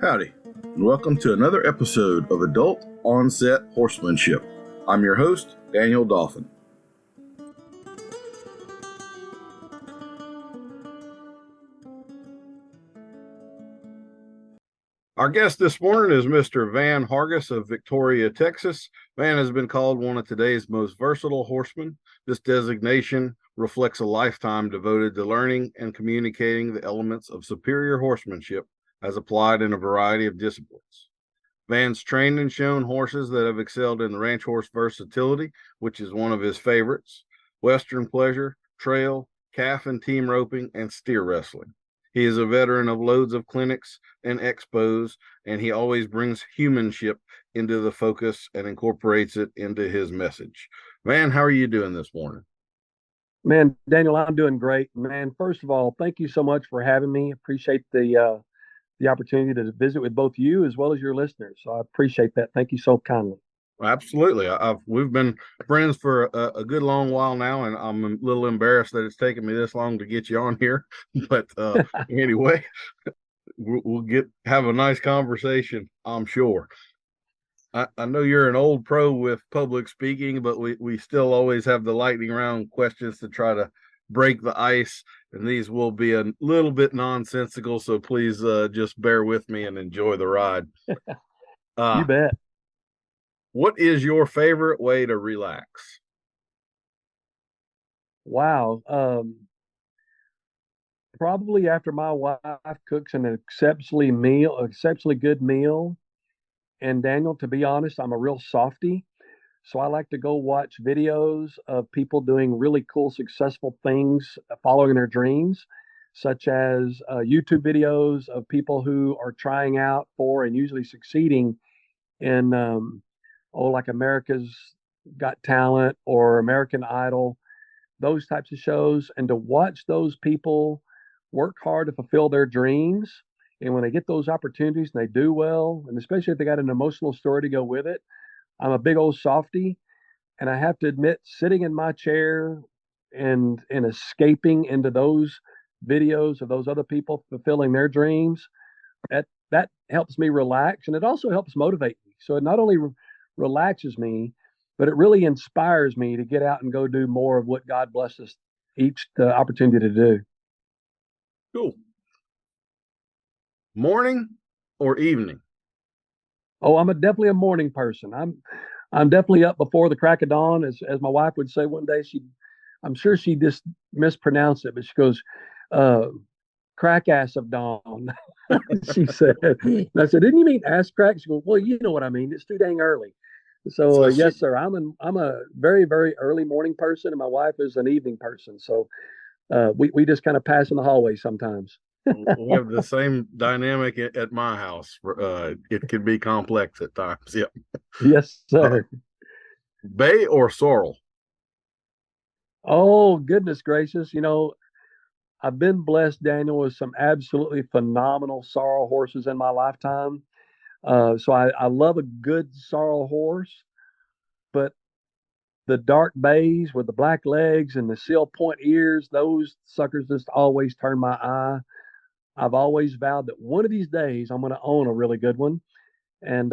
Howdy, and welcome to another episode of Adult Onset Horsemanship. I'm your host, Daniel Dolphin. Our guest this morning is Mr. Van Hargis of Victoria, Texas. Van has been called one of today's most versatile horsemen. This designation reflects a lifetime devoted to learning and communicating the elements of superior horsemanship as applied in a variety of disciplines. Van's trained and shown horses that have excelled in the ranch horse versatility, which is one of his favorites, Western pleasure, trail, calf and team roping, and steer wrestling. He is a veteran of loads of clinics and expos, and he always brings humanship into the focus and incorporates it into his message. Van, how are you doing this morning? Man, Daniel, I'm doing great. Man, first of all, thank you so much for having me. Appreciate the opportunity to visit with both you as well as your listeners. So I appreciate that. Thank you so kindly. Absolutely. We've been friends for a good long while now, and I'm a little embarrassed that it's taken me this long to get you on here. But anyway, we'll have a nice conversation, I'm sure. I know you're an old pro with public speaking, but we still always have the lightning round questions to try to break the ice, and these will be a little bit nonsensical, so please just bear with me and enjoy the ride. You bet. What is your favorite way to relax? Wow. Probably after my wife cooks an exceptionally good meal. And Daniel, to be honest, I'm a real softy. So I like to go watch videos of people doing really cool, successful things, following their dreams, such as YouTube videos of people who are trying out for and usually succeeding in, like America's Got Talent or American Idol, those types of shows. And to watch those people work hard to fulfill their dreams. And when they get those opportunities and they do well, and especially if they got an emotional story to go with it, I'm a big old softy, and I have to admit, sitting in my chair and escaping into those videos of those other people fulfilling their dreams, that helps me relax, and it also helps motivate me. So it not only relaxes me, but it really inspires me to get out and go do more of what God blessed us each the opportunity to do. Cool. Morning or evening? Oh, definitely a morning person. I'm definitely up before the crack of dawn, as my wife would say one day. I'm sure she just mispronounced it, but she goes, "Crack ass of dawn." She said. And I said, "Didn't you mean ass crack?" She goes, "Well, you know what I mean. It's too dang early." So yes, sir. I'm a very, very early morning person, and my wife is an evening person. So we just kind of pass in the hallway sometimes. We have the same dynamic at my house. It can be complex at times. Yep. Yes, sir. Bay or sorrel? Oh, goodness gracious. I've been blessed, Daniel, with some absolutely phenomenal sorrel horses in my lifetime. So I love a good sorrel horse, but the dark bays with the black legs and the seal point ears, those suckers just always turn my eye. I've always vowed that one of these days I'm going to own a really good one. And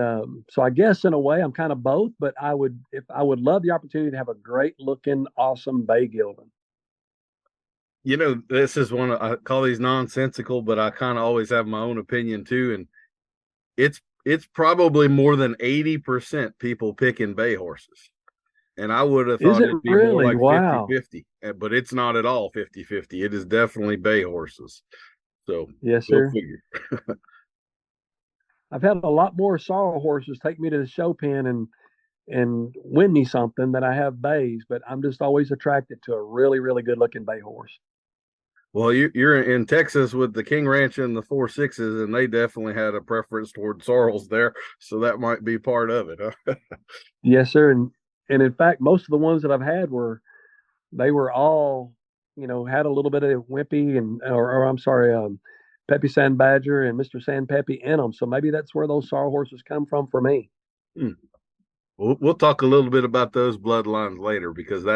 so I guess in a way I'm kind of both, but I would love the opportunity to have a great looking, awesome bay gelding. This is one I call these nonsensical, but I kind of always have my own opinion too. And it's probably more than 80% people picking bay horses. And I would have thought it'd be more like 50-50, but it's not at all 50-50. It is definitely bay horses. So yes, sir. Figure. I've had a lot more sorrel horses take me to the show pen and win me something than I have bays, but I'm just always attracted to a really, really good looking bay horse. Well, you're in Texas with the King Ranch and the 4.6s, and they definitely had a preference toward sorrels there, so that might be part of it, huh? Yes, sir. And in fact, most of the ones that I've had were all, had a little bit of Wimpy or I'm sorry, Peppy Sand Badger and Mr. Sand Peppy in them. So maybe that's where those sorrel horses come from for me. We'll talk a little bit about those bloodlines later, because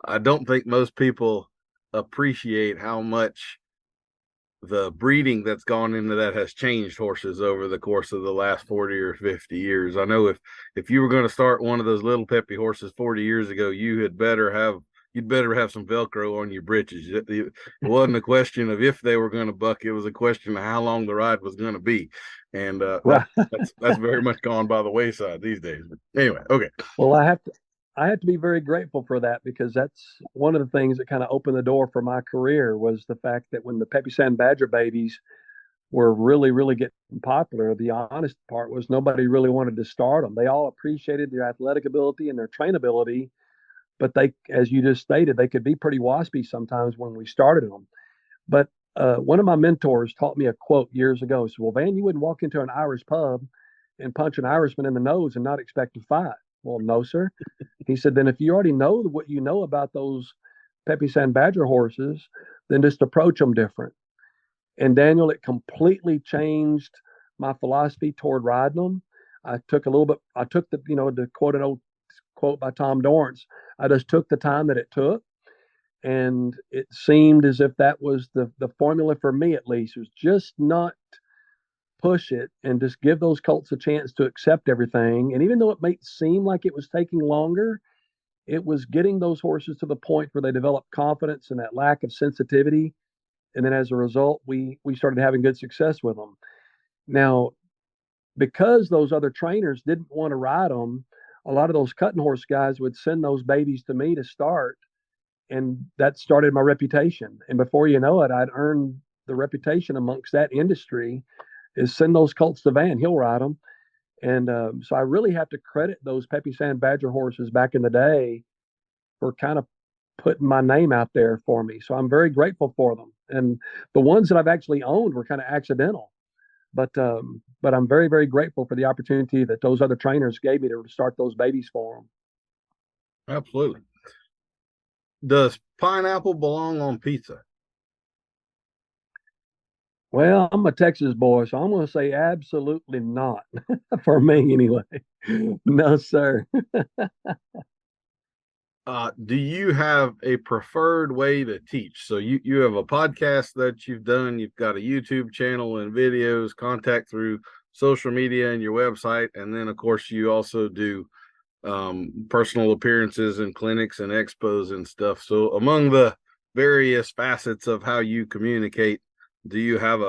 I don't think most people appreciate how much the breeding that's gone into that has changed horses over the course of the last 40 or 50 years. I know if you were going to start one of those little peppy horses 40 years ago, you'd better have some Velcro on your britches. It wasn't a question of if they were going to buck; it was a question of how long the ride was going to be, and Right. that's very much gone by the wayside these days. But anyway, okay. Well, I have to be very grateful for that because that's one of the things that kind of opened the door for my career was the fact that when the Peppy Sand Badger babies were really, really getting popular, the honest part was nobody really wanted to start them. They all appreciated their athletic ability and their trainability, but they, as you just stated, they could be pretty waspy sometimes when we started them. But one of my mentors taught me a quote years ago. He said, "Well, Van, you wouldn't walk into an Irish pub and punch an Irishman in the nose and not expect to fight." Well, no, sir. He said, then if you already know what you know about those Peppy Sand Badger horses, then just approach them different. And Daniel, it completely changed my philosophy toward riding them. I took to quote an old quote by Tom Dorrance, I just took the time that it took. And it seemed as if that was the formula for me, at least, was just not push it and just give those colts a chance to accept everything. And even though it may seem like it was taking longer, it was getting those horses to the point where they developed confidence and that lack of sensitivity. And then as a result, we started having good success with them. Now, because those other trainers didn't want to ride them, a lot of those cutting horse guys would send those babies to me to start. And that started my reputation. And before you know it, I'd earned the reputation amongst that industry is send those colts to Van, he'll ride them. And so I really have to credit those Peppy Sand Badger horses back in the day for kind of putting my name out there for me. So I'm very grateful for them. And the ones that I've actually owned were kind of accidental, but I'm very, very grateful for the opportunity that those other trainers gave me to start those babies for them. Absolutely. Does pineapple belong on pizza? Well, I'm a Texas boy, so I'm going to say absolutely not for me anyway. No, sir. Do you have a preferred way to teach? So you have a podcast that you've done, you've got a YouTube channel and videos, contact through social media and your website, and then of course you also do personal appearances and clinics and expos and stuff. So among the various facets of how you communicate, do you have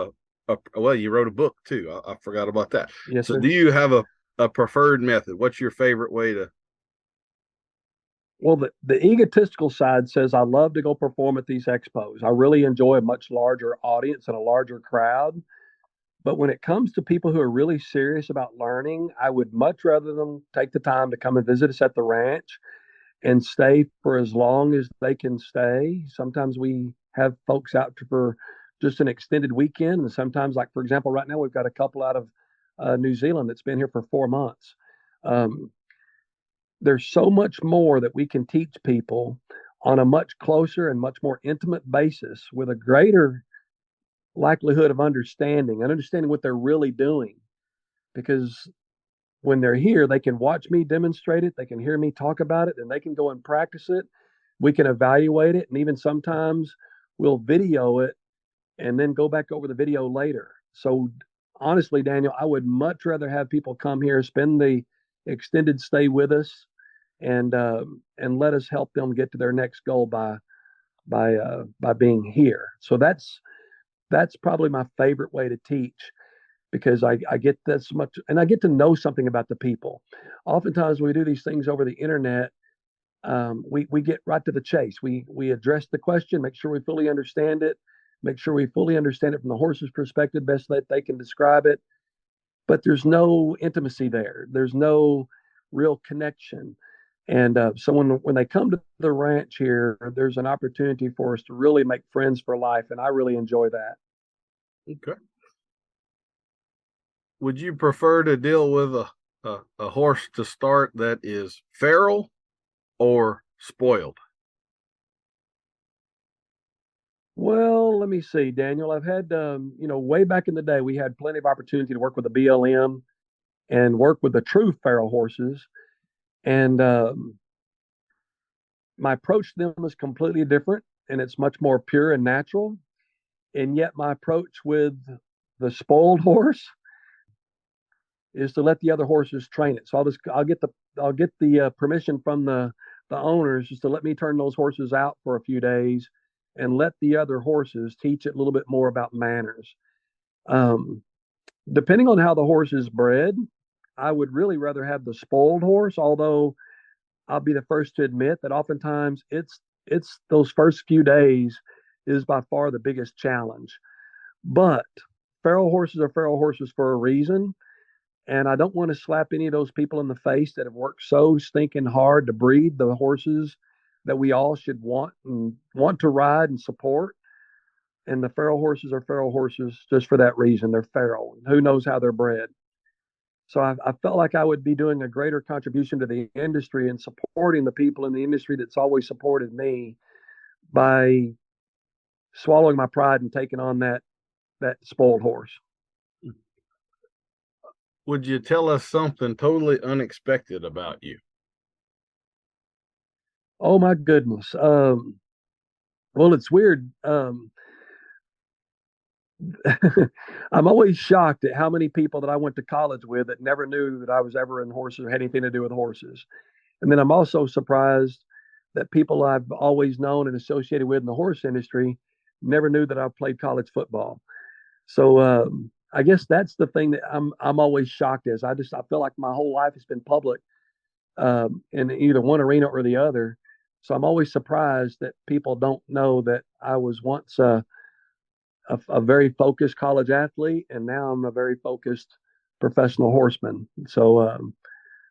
well, you wrote a book too. I forgot about that. Yes, So sir. do you have a preferred method? What's your favorite way to? Well, the egotistical side says I love to go perform at these expos. I really enjoy a much larger audience and a larger crowd. But when it comes to people who are really serious about learning, I would much rather them take the time to come and visit us at the ranch and stay for as long as they can stay. Sometimes we have folks out for just an extended weekend. And sometimes, like, for example, right now we've got a couple out of New Zealand that's been here for 4 months. Um, there's so much more that we can teach people on a much closer and much more intimate basis with a greater likelihood of understanding and understanding what they're really doing. Because when they're here, they can watch me demonstrate it, they can hear me talk about it, and they can go and practice it. We can evaluate it, and even sometimes we'll video it and then go back over the video later. So honestly, Daniel, I would much rather have people come here, spend the extended stay with us, and let us help them get to their next goal by being here. So that's probably my favorite way to teach because I get this much and I get to know something about the people. Oftentimes, when we do these things over the internet, we get right to the chase. We address the question, make sure we fully understand it, make sure we fully understand it from the horse's perspective, best that they can describe it. But there's no intimacy there. There's no real connection. And so when they come to the ranch here, there's an opportunity for us to really make friends for life, and I really enjoy that. Okay. Would you prefer to deal with a horse to start that is feral or spoiled? Well, let me see, Daniel. I've had, way back in the day, we had plenty of opportunity to work with the BLM and work with the true feral horses. And my approach to them is completely different, and it's much more pure and natural. And yet my approach with the spoiled horse is to let the other horses train it. So I'll get the permission from the owners just to let me turn those horses out for a few days and let the other horses teach it a little bit more about manners. Um, Depending on how the horse is bred, I would really rather have the spoiled horse, although I'll be the first to admit that oftentimes it's those first few days is by far the biggest challenge. But feral horses are feral horses for a reason. And I don't want to slap any of those people in the face that have worked so stinking hard to breed the horses that we all should want to ride and support. And the feral horses are feral horses just for that reason. They're feral. Who knows how they're bred? So I felt like I would be doing a greater contribution to the industry and supporting the people in the industry that's always supported me by swallowing my pride and taking on that spoiled horse. Would you tell us something totally unexpected about you? Oh my goodness. Well, it's weird. I'm always shocked at how many people that I went to college with that never knew that I was ever in horses or had anything to do with horses. And then I'm also surprised that people I've always known and associated with in the horse industry never knew that I played college football. So I guess that's the thing that I'm always shocked as I feel like my whole life has been public in either one arena or the other. So I'm always surprised that people don't know that I was once a very focused college athlete, and now I'm a very focused professional horseman. So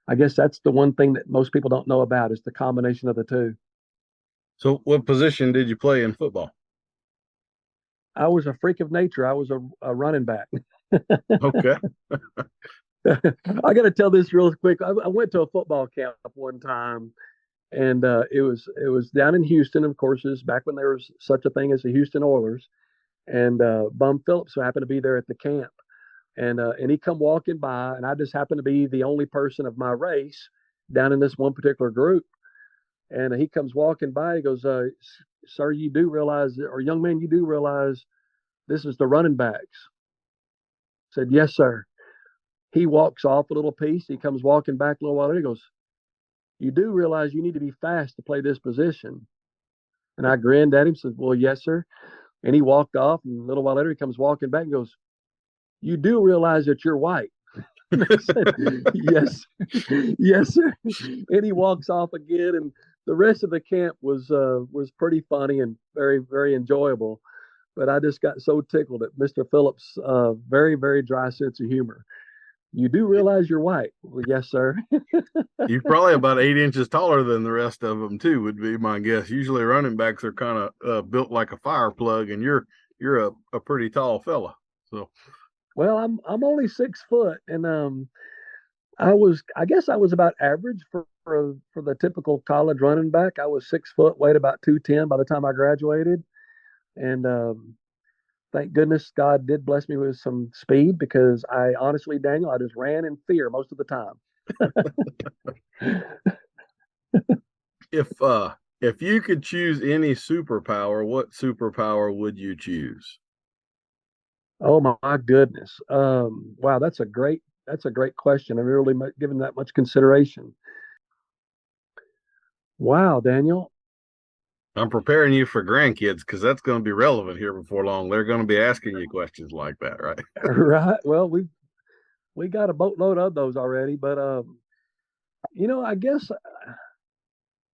I guess that's the one thing that most people don't know about is the combination of the two. So, what position did you play in football? I was a freak of nature. I was a running back. Okay. I got to tell this real quick. I went to a football camp one time, and it was down in Houston. Of course, it was back when there was such a thing as the Houston Oilers, and Bum Phillips happened to be there at the camp, and he come walking by, and I just happened to be the only person of my race down in this one particular group, and he comes walking by. He goes, "Sir, you do realize, or young man, you do realize this is the running backs?" I said, "Yes, sir." He walks off a little piece. He comes walking back a little while later. He goes, "You do realize you need to be fast to play this position?" And I grinned at him, said, "Well, yes, sir." And he walked off. And a little while later, he comes walking back and goes, "You do realize that you're white?" And I said, "Yes, yes, sir." And he walks off again. And the rest of the camp was pretty funny and very, very enjoyable. But I just got so tickled at Mr. Phillips' very, very dry sense of humor. "You do realize you're white?" "Well, yes, sir." You're probably about 8 inches taller than the rest of them too, would be my guess. Usually running backs are kind of built like a fire plug, and you're a pretty tall fella. So Well, I'm only 6 foot, and I guess I was about average for the typical college running back. I was 6 foot, weighed about 210 by the time I graduated, and thank goodness God did bless me with some speed because I honestly, Daniel, I just ran in fear most of the time. if you could choose any superpower, what superpower would you choose? Oh my goodness! Wow, that's a great question. I've really given that much consideration. Wow, Daniel. I'm preparing you for grandkids because that's going to be relevant here before long. They're going to be asking you questions like that, right? Right. Well, we got a boatload of those already, but I guess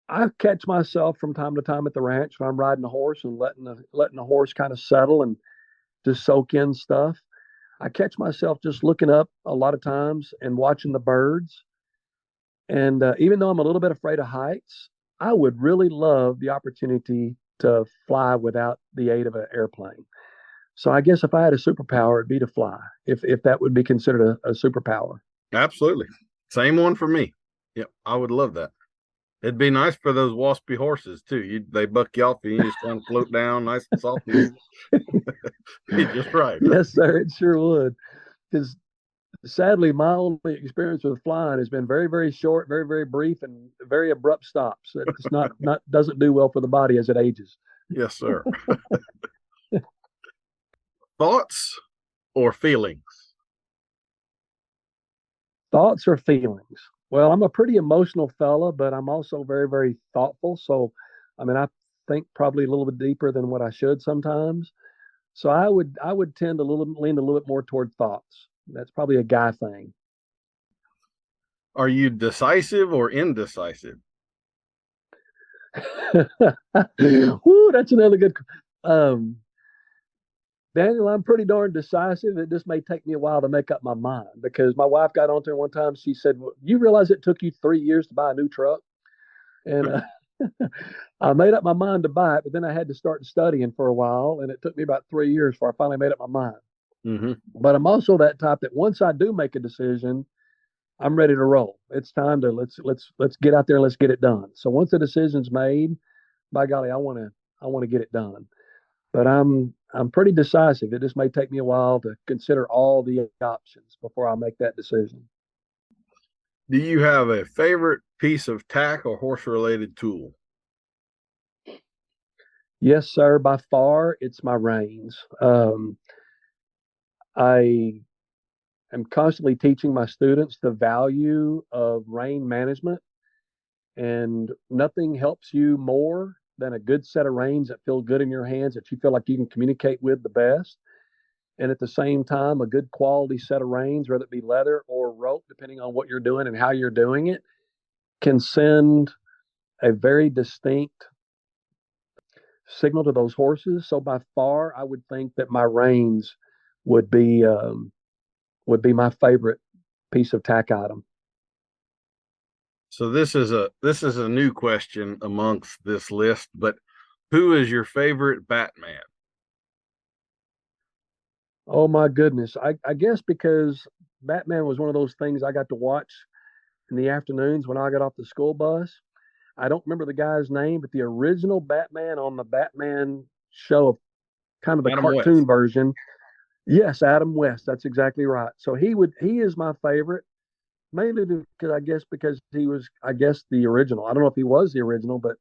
I catch myself from time to time at the ranch when I'm riding a horse and letting the horse kind of settle and just soak in stuff. I catch myself just looking up a lot of times and watching the birds. And even though I'm a little bit afraid of heights, I would really love the opportunity to fly without the aid of an airplane. So I guess if I had a superpower, it'd be to fly, if that would be considered a superpower. Absolutely. Same one for me. Yep, I would love that. It'd be nice for those waspy horses too. They buck you off and you just kind of float down nice and soft and easy. Just right. Yes, sir, it sure would. Because sadly, my only experience with flying has been very, very short, very, very brief, and very abrupt stops. It's not doesn't do well for the body as it ages. Yes, sir. Thoughts or feelings? Thoughts or feelings? Well, I'm a pretty emotional fella, but I'm also very, very thoughtful. So, I mean, I think probably a little bit deeper than what I should sometimes. So I would tend to lean a little bit more toward thoughts. That's probably a guy thing. Are you decisive or indecisive? Woo, that's another good. Um, Daniel, I'm pretty darn decisive. It just may take me a while to make up my mind because my wife got on there one time. She said, well, "You realize it took you 3 years to buy a new truck?" And I made up my mind to buy it, but then I had to start studying for a while, and it took me about 3 years before I finally made up my mind. Mm-hmm. But I'm also that type that once I do make a decision, I'm ready to roll. It's time to let's get out there and let's get it done. So once the decision's made, by golly, I want to get it done. But I'm pretty decisive. It just may take me a while to consider all the options before I make that decision. Do you have a favorite piece of tack or horse related tool? Yes, sir. By far, it's my reins. I am constantly teaching my students the value of rein management, and nothing helps you more than a good set of reins that feel good in your hands that you feel like you can communicate with the best. And at the same time, a good quality set of reins, whether it be leather or rope, depending on what you're doing and how you're doing it, can send a very distinct signal to those horses. So by far, I would think that my reins would be would be my favorite piece of tack item. So this is a new question amongst this list, but who is your favorite Batman? Oh my goodness! I guess because Batman was one of those things I got to watch in the afternoons when I got off the school bus. I don't remember the guy's name, but the original Batman on the Batman show, kind of the Adam West. cartoon version. Yes, Adam West. That's exactly right. So he is my favorite, mainly because because he was the original. I don't know if he was the original, but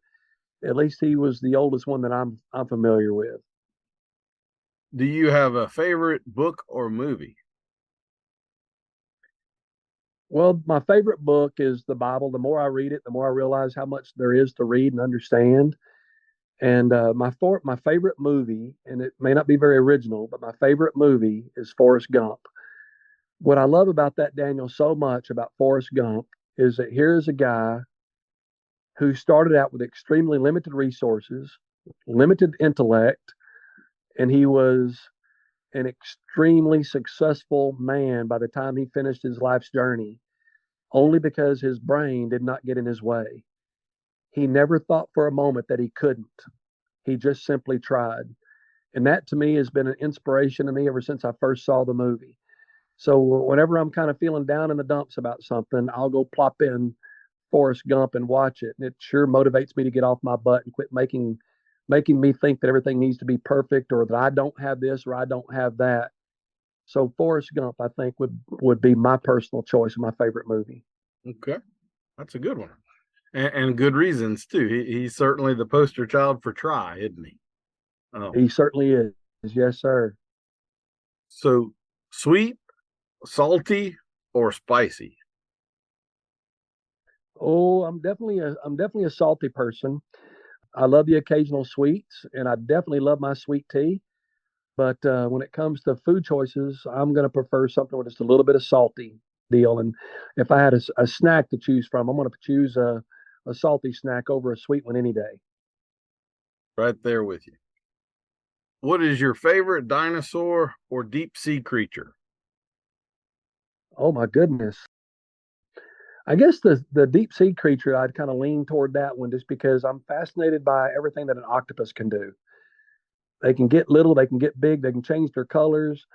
at least he was the oldest one that I'm familiar with. Do you have a favorite book or movie? Well, my favorite book is the Bible. The more I read it, the more I realize how much there is to read and understand. And my favorite movie, and it may not be very original, but my favorite movie is Forrest Gump. What I love about that, Daniel, so much about Forrest Gump is that here is a guy who started out with extremely limited resources, limited intellect, and he was an extremely successful man by the time he finished his life's journey, only because his brain did not get in his way. He never thought for a moment that he couldn't. He just simply tried. And that to me has been an inspiration to me ever since I first saw the movie. So whenever I'm kind of feeling down in the dumps about something, I'll go plop in Forrest Gump and watch it. And it sure motivates me to get off my butt and quit making me think that everything needs to be perfect or that I don't have this or I don't have that. So Forrest Gump, I think, would be my personal choice of my favorite movie. Okay, that's a good one, and good reasons too. He's certainly the poster child for try, isn't he? He certainly is. Yes, sir. So sweet, salty, or spicy? Oh, I'm definitely a salty person. I love the occasional sweets, and I definitely love my sweet tea. But when it comes to food choices, I'm going to prefer something with just a little bit of salty deal. And if I had a snack to choose from, I'm going to choose a salty snack over a sweet one any day. Right there with you. What is your favorite dinosaur or deep sea creature? Oh my goodness. I guess the deep sea creature, I'd kind of lean toward that one just because I'm fascinated by everything that an octopus can do. They can get little, they can get big, they can change their colors,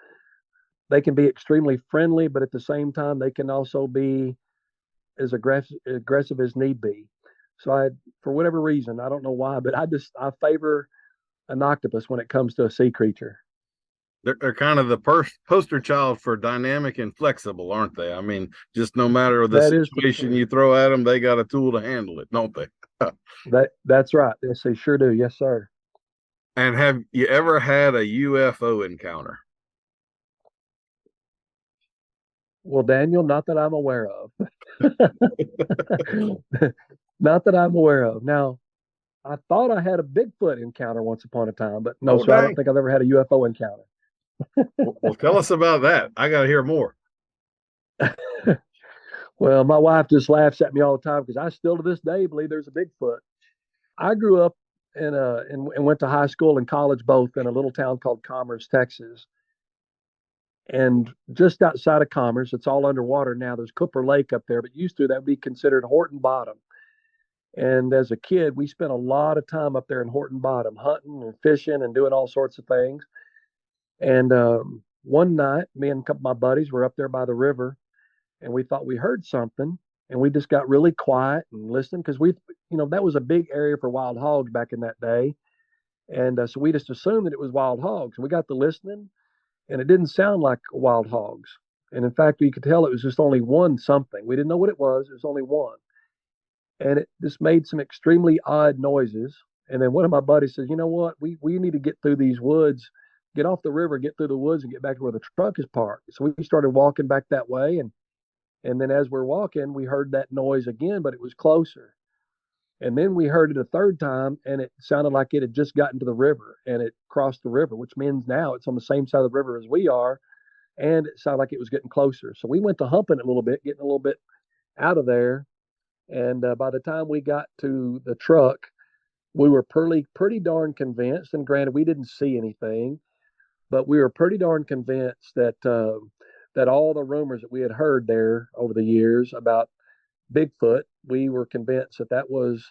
they can be extremely friendly, but at the same time, they can also be as aggressive as need be. So for whatever reason, I don't know why, but I favor an octopus when it comes to a sea creature. They're kind of the poster child for dynamic and flexible, aren't they? I mean, just no matter the That is the situation truth. you throw at them, they got a tool to handle it, don't they? That's right. Yes, they sure do. Yes, sir. And have you ever had a UFO encounter? Well, Daniel, not that I'm aware of. Not that I'm aware of. Now, I thought I had a Bigfoot encounter once upon a time, but no, Oh, sir, I don't dang. think I've ever had a UFO encounter. Well, tell us about that. I got to hear more. Well, my wife just laughs at me all the time because I still to this day believe there's a Bigfoot. I grew up and went to high school and college both in a little town called Commerce, Texas. And just outside of Commerce, it's all underwater now. There's Cooper Lake up there, but used to that would be considered Horton Bottom. And as a kid, we spent a lot of time up there in Horton Bottom, hunting and fishing and doing all sorts of things. And one night, me and a couple of my buddies were up there by the river, and we thought we heard something, and we just got really quiet and listened because that was a big area for wild hogs back in that day, and so we just assumed that it was wild hogs. And we got to listening, and it didn't sound like wild hogs. And in fact, you could tell it was just only one something. We didn't know what it was. It was only one, and it just made some extremely odd noises. And then one of my buddies says, "You know what? We need to get through these woods." Get off the river, get through the woods, and get back to where the truck is parked. So we started walking back that way, and then as we're walking, we heard that noise again, but it was closer. And then we heard it a third time, and it sounded like it had just gotten to the river and it crossed the river, which means now it's on the same side of the river as we are. And it sounded like it was getting closer. So we went to humping it a little bit, getting a little bit out of there. And by the time we got to the truck, we were pretty darn convinced. And granted, we didn't see anything, but we were pretty darn convinced that all the rumors that we had heard there over the years about Bigfoot, we were convinced that was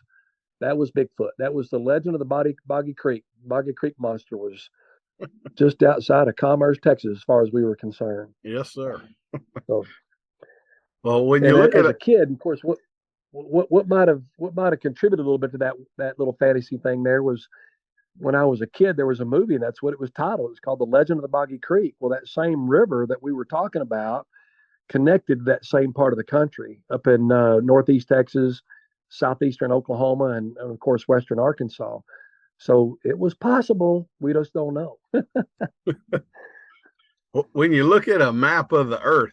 Bigfoot. That was the legend of the Boggy Creek. Boggy Creek monster was just outside of Commerce, Texas, as far as we were concerned. Yes, sir. So, Well, when you and look at as a it, kid, of course, what might have contributed a little bit to that little fantasy thing there was when I was a kid, there was a movie, and that's what it was titled. It was called The Legend of the Boggy Creek. Well, that same river that we were talking about connected to that same part of the country up in northeast Texas, southeastern Oklahoma, and of course, western Arkansas. So it was possible. We just don't know. when you look at a map of the Earth,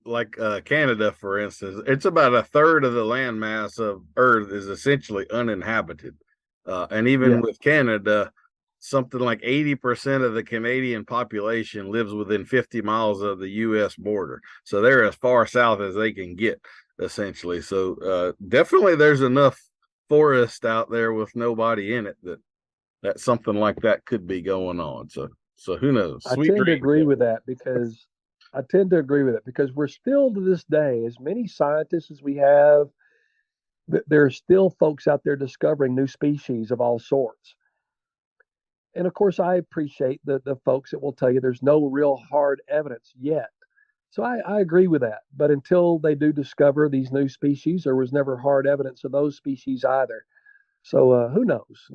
like Canada, for instance, it's about a third of the landmass of Earth is essentially uninhabited. And even Yeah. with Canada, something like 80% of the Canadian population lives within 50 miles of the U.S. border. So they're as far south as they can get, essentially. So definitely there's enough forest out there with nobody in it that something like that could be going on. So who knows? I Sweet tend to dreams. agree with that because I tend to agree with it because we're still to this day, as many scientists as we have, there are still folks out there discovering new species of all sorts. And of course, I appreciate the folks that will tell you there's no real hard evidence yet. So I agree with that. But until they do discover these new species, there was never hard evidence of those species either. So who knows?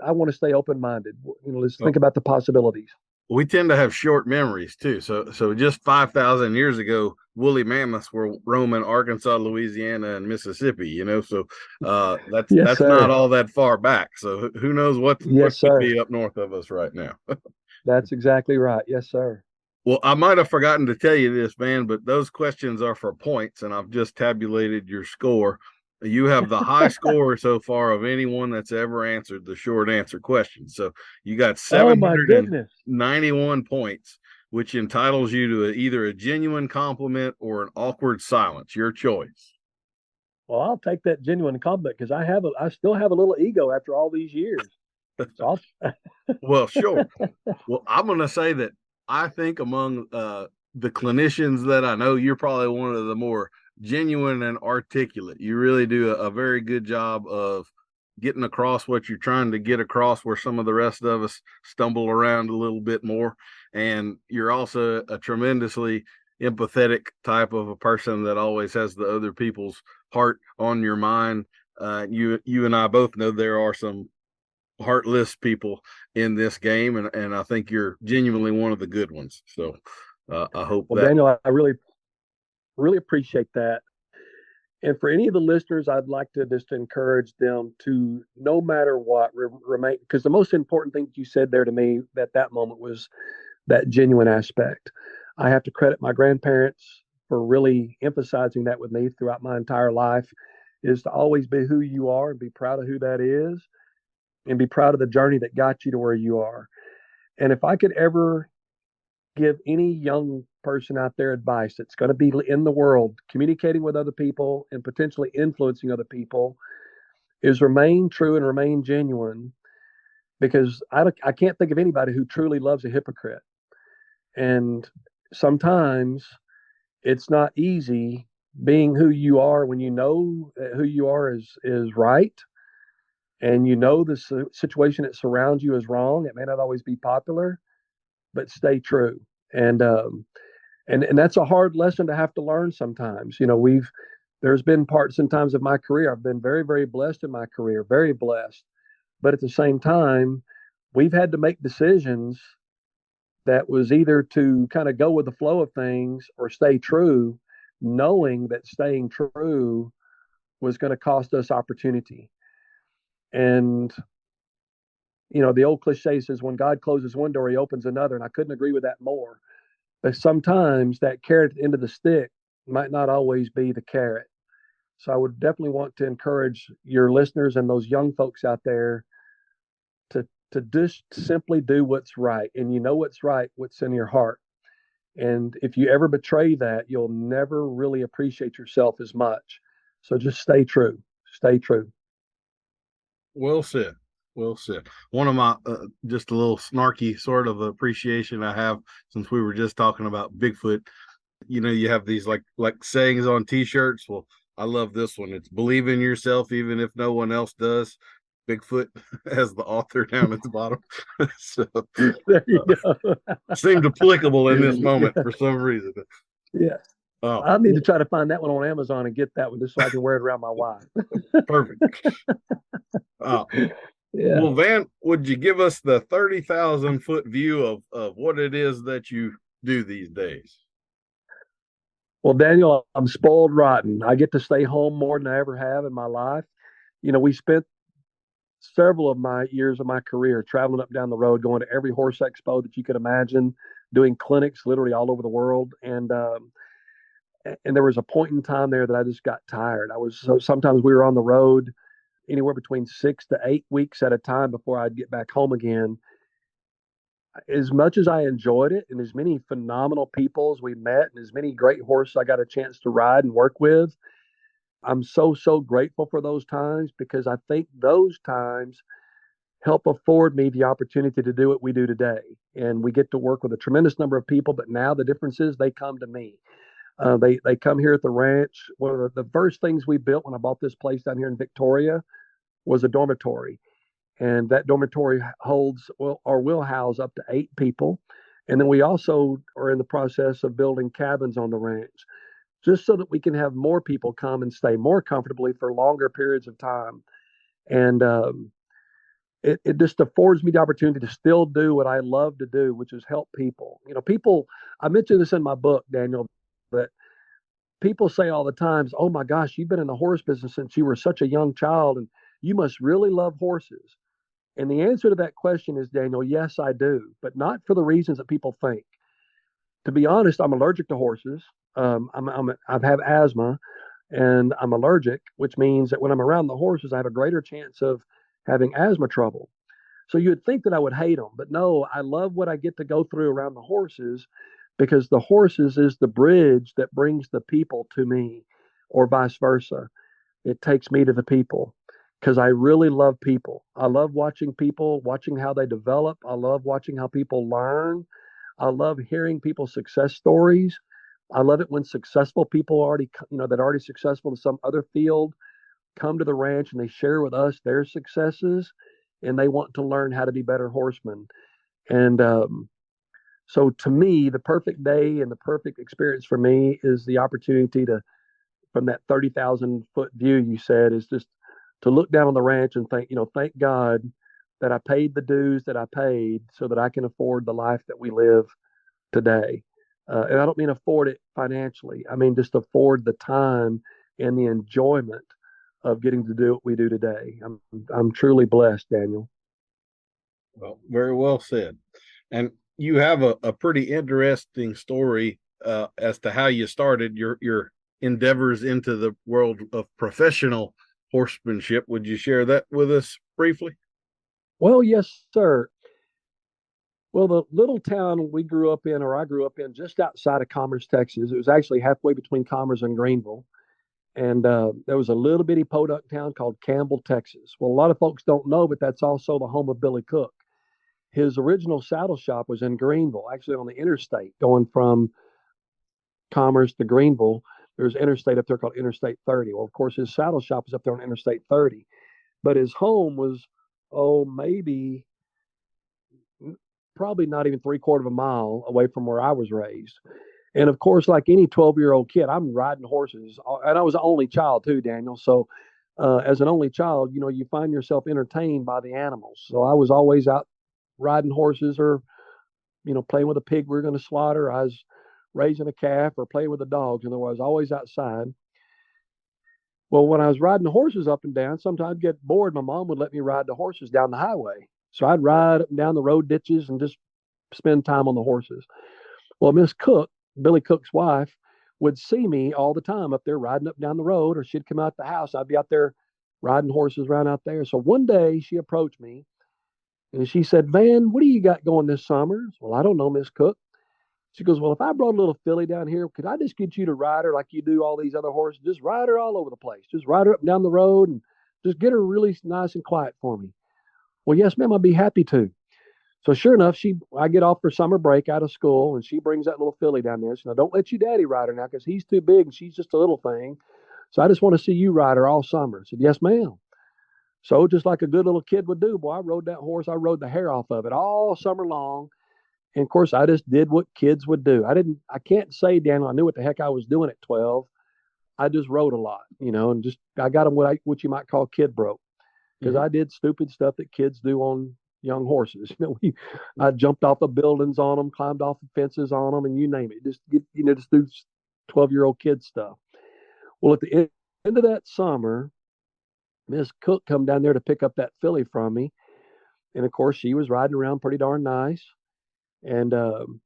I want to stay open minded. Let's think about the possibilities. We tend to have short memories too. So just 5,000 years ago, woolly mammoths were roaming Arkansas, Louisiana, and Mississippi. So that's Yes, that's not sir. all that far back. So who knows what Yes, could sir. be up north of us right now. That's exactly right. Yes, sir. Well, I might have forgotten to tell you this, man, but those questions are for points, and I've just tabulated your score. You have the high score so far of anyone that's ever answered the short answer question. So you got Oh my goodness. 791 points, which entitles you to either a genuine compliment or an awkward silence. Your choice. Well, I'll take that genuine compliment because I still have a little ego after all these years. So Well, sure. Well, I'm going to say that I think among the clinicians that I know, you're probably one of the more genuine and articulate. You really do a very good job of getting across what you're trying to get across, where some of the rest of us stumble around a little bit more. And you're also a tremendously empathetic type of a person that always has the other people's heart on your mind. You and I both know there are some heartless people in this game, and I think you're genuinely one of the good ones. So I hope well, that. Daniel, I really appreciate that. And for any of the listeners, I'd like to just encourage them to, no matter what, remain, because the most important thing that you said there to me at that moment was that genuine aspect. I have to credit my grandparents for really emphasizing that with me throughout my entire life, is to always be who you are and be proud of who that is and be proud of the journey that got you to where you are. And if I could ever give any young person out there advice that's going to be in the world, communicating with other people and potentially influencing other people, is remain true and remain genuine, because I can't think of anybody who truly loves a hypocrite. And sometimes it's not easy being who you are when you know who you are is right, and you know the situation that surrounds you is wrong. It may not always be popular, but stay true. And and that's a hard lesson to have to learn sometimes. There's been parts and times of my career I've been very, very blessed in my career, very blessed. But at the same time, we've had to make decisions that was either to kind of go with the flow of things or stay true, knowing that staying true was going to cost us opportunity. And the old cliche says, when God closes one door, he opens another. And I couldn't agree with that more. But sometimes that carrot at the end of the stick might not always be the carrot. So I would definitely want to encourage your listeners and those young folks out there to just simply do what's right. And you know what's right, what's in your heart. And if you ever betray that, you'll never really appreciate yourself as much. So just stay true. Stay true. Well said. Well said. One of my just a little snarky sort of appreciation I have, since we were just talking about Bigfoot. You have these like sayings on T-shirts. Well, I love this one. It's believe in yourself even if no one else does. Bigfoot as the author down at the bottom. So There you go. seemed applicable in this moment for some reason. Yeah. Oh, I need to try to find that one on Amazon and get that one just so I can wear it around my wife. perfect. Uh, Yeah. well, Van, would you give us the 30,000-foot view of what it is that you do these days? Well, Daniel, I'm spoiled rotten. I get to stay home more than I ever have in my life. We spent several of my years of my career traveling up down the road, going to every horse expo that you could imagine, doing clinics literally all over the world. And there was a point in time there that I just got tired. So sometimes we were on the road anywhere between 6 to 8 weeks at a time before I'd get back home again. As much as I enjoyed it, and as many phenomenal people as we met, and as many great horses I got a chance to ride and work with, I'm so, so grateful for those times, because I think those times help afford me the opportunity to do what we do today. And we get to work with a tremendous number of people, but now the difference is they come to me. They come here at the ranch. One of the first things we built when I bought this place down here in Victoria was a dormitory. And that dormitory holds, well, or will house up to 8 people. And then we also are in the process of building cabins on the ranch, just so that we can have more people come and stay more comfortably for longer periods of time. And it just affords me the opportunity to still do what I love to do, which is help people. People, I mentioned this in my book, Daniel, that people say all the times, oh my gosh, you've been in the horse business since you were such a young child, and you must really love horses. And the answer to that question is, Daniel, yes, I do, but not for the reasons that people think. To be honest, I'm allergic to horses. I've had asthma, and I'm allergic, which means that when I'm around the horses, I have a greater chance of having asthma trouble. So you would think that I would hate them, but no, I love what I get to go through around the horses, because the horses is the bridge that brings the people to me, or vice versa. It takes me to the people, because I really love people. I love watching people, watching how they develop. I love watching how people learn. I love hearing people's success stories. I love it when successful people that are already successful in some other field come to the ranch and they share with us their successes, and they want to learn how to be better horsemen. And so to me, the perfect day and the perfect experience for me is the opportunity to, from that 30,000-foot view you said, is just to look down on the ranch and thank God that I paid the dues that I paid so that I can afford the life that we live today. And I don't mean afford it financially. I mean just afford the time and the enjoyment of getting to do what we do today. I'm truly blessed, Daniel. Well, very well said. And you have a pretty interesting story as to how you started your endeavors into the world of professional horsemanship. Would you share that with us briefly? Well, yes, sir. Well, the little town we grew up in, or I grew up in, just outside of Commerce, Texas, it was actually halfway between Commerce and Greenville. And there was a little bitty podunk town called Campbell, Texas. Well, a lot of folks don't know, but that's also the home of Billy Cook. His original saddle shop was in Greenville, actually on the interstate, going from Commerce to Greenville. There's interstate up there called Interstate 30. Well, of course, his saddle shop was up there on Interstate 30, but his home was, oh, maybe probably not even three-quarter of a mile away from where I was raised. And of course, like any 12-year-old kid, I'm riding horses. And I was an only child too, Daniel. So as an only child, you find yourself entertained by the animals. So I was always out riding horses, or, playing with a pig we were going to slaughter. I was raising a calf or playing with the dogs. And I was always outside. Well, when I was riding the horses up and down, sometimes I'd get bored. My mom would let me ride the horses down the highway. So I'd ride up and down the road ditches and just spend time on the horses. Well, Miss Cook, Billy Cook's wife, would see me all the time up there riding up and down the road, or she'd come out the house. I'd be out there riding horses around out there. So one day she approached me and she said, "Van, what do you got going this summer?" Well, I don't know, Miss Cook. She goes, "Well, if I brought a little filly down here, could I just get you to ride her like you do all these other horses? Just ride her all over the place. Just ride her up and down the road and just get her really nice and quiet for me." Well, yes, ma'am, I'd be happy to. So sure enough, I get off for summer break out of school, and she brings that little filly down there. So now don't let you daddy ride her now, because he's too big and she's just a little thing. So I just want to see you ride her all summer. I said, "Yes, ma'am." So just like a good little kid would do, boy, I rode that horse. I rode the hair off of it all summer long. And of course, I just did what kids would do. I can't say, Daniel, I knew what the heck I was doing at 12. I just rode a lot, and just, I got them what you might call kid broke, because Mm-hmm. I did stupid stuff that kids do on young horses. I jumped off of buildings on them, climbed off of fences on them, and you name it. Just do 12-year-old kid stuff. Well, at the end of that summer, Miss Cook come down there to pick up that filly from me, and of course she was riding around pretty darn nice, and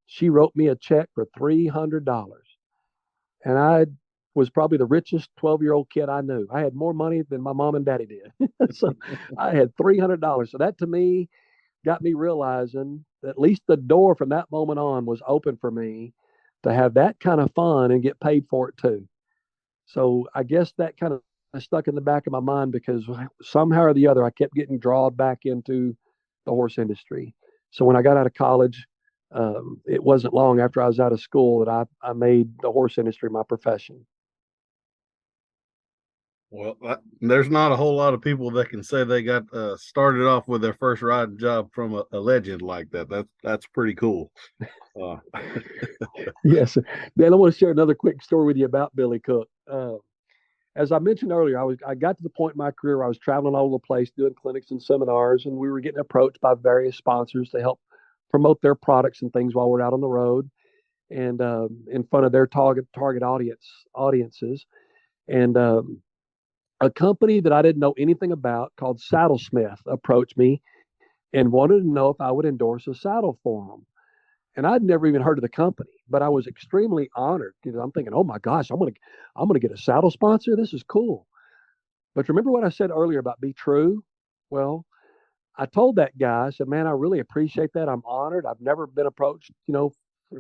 she wrote me a check for $300, and I was probably the richest 12-year-old kid I knew. I had more money than my mom and daddy did. So I had $300. So that to me got me realizing that at least the door from that moment on was open for me to have that kind of fun and get paid for it too. So I guess that kind of stuck in the back of my mind, because somehow or the other I kept getting drawn back into the horse industry. So when I got out of college, it wasn't long after I was out of school that I made the horse industry my profession. Well, there's not a whole lot of people that can say they got started off with their first riding job from a legend like that. That's pretty cool. Uh, Yes. Dan, I want to share another quick story with you about Billy Cook. As I mentioned earlier, I got to the point in my career where I was traveling all over the place doing clinics and seminars, and we were getting approached by various sponsors to help promote their products and things while we're out on the road, and in front of their target audiences. And a company that I didn't know anything about called Saddlesmith approached me and wanted to know if I would endorse a saddle for them. And I'd never even heard of the company, but I was extremely honored. I'm thinking, oh my gosh, I'm gonna get a saddle sponsor. This is cool. But remember what I said earlier about be true? Well, I told that guy, I said, "Man, I really appreciate that. I'm honored. I've never been approached,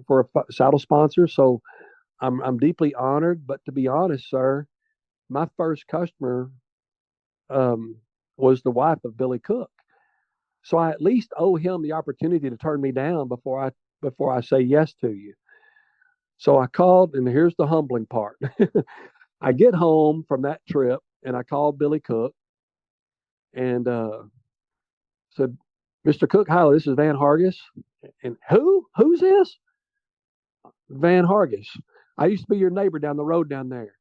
for a saddle sponsor. So I'm deeply honored. But to be honest, sir, my first customer um, was the wife of Billy Cook. So I at least owe him the opportunity to turn me down before I say yes to you." So I called, and here's the humbling part. I get home from that trip, and I called Billy Cook and said, "Mr. Cook, hi, this is Van Hargis." And who? Who's this? Van Hargis. "I used to be your neighbor down the road down there."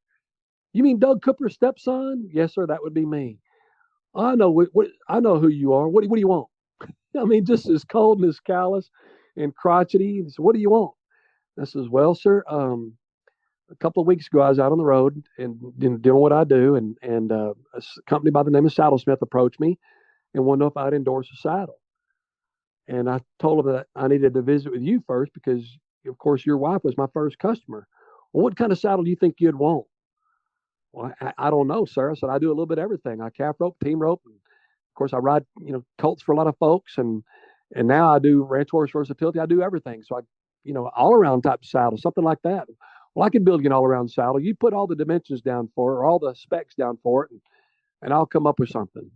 "You mean Doug Cooper's stepson?" "Yes, sir, that would be me." "I know I know who you are. What do you want?" I mean, just as cold and as callous and crotchety. He said, "What do you want?" I says, "Well, sir, a couple of weeks ago, I was out on the road and doing what I do, and a company by the name of Saddlesmith approached me and wanted to know if I'd endorse a saddle. And I told them that I needed to visit with you first, because of course, your wife was my first customer. Well, what kind of saddle do you think you'd want? Well, I don't know, sir. I said, I do a little bit of everything. I calf rope, team rope. And of course, I ride, colts for a lot of folks. And now I do ranch horse versatility. I do everything. So all around type saddle, something like that. Well, I can build you an all around saddle. You put all the dimensions down for it or all the specs down for it, and I'll come up with something.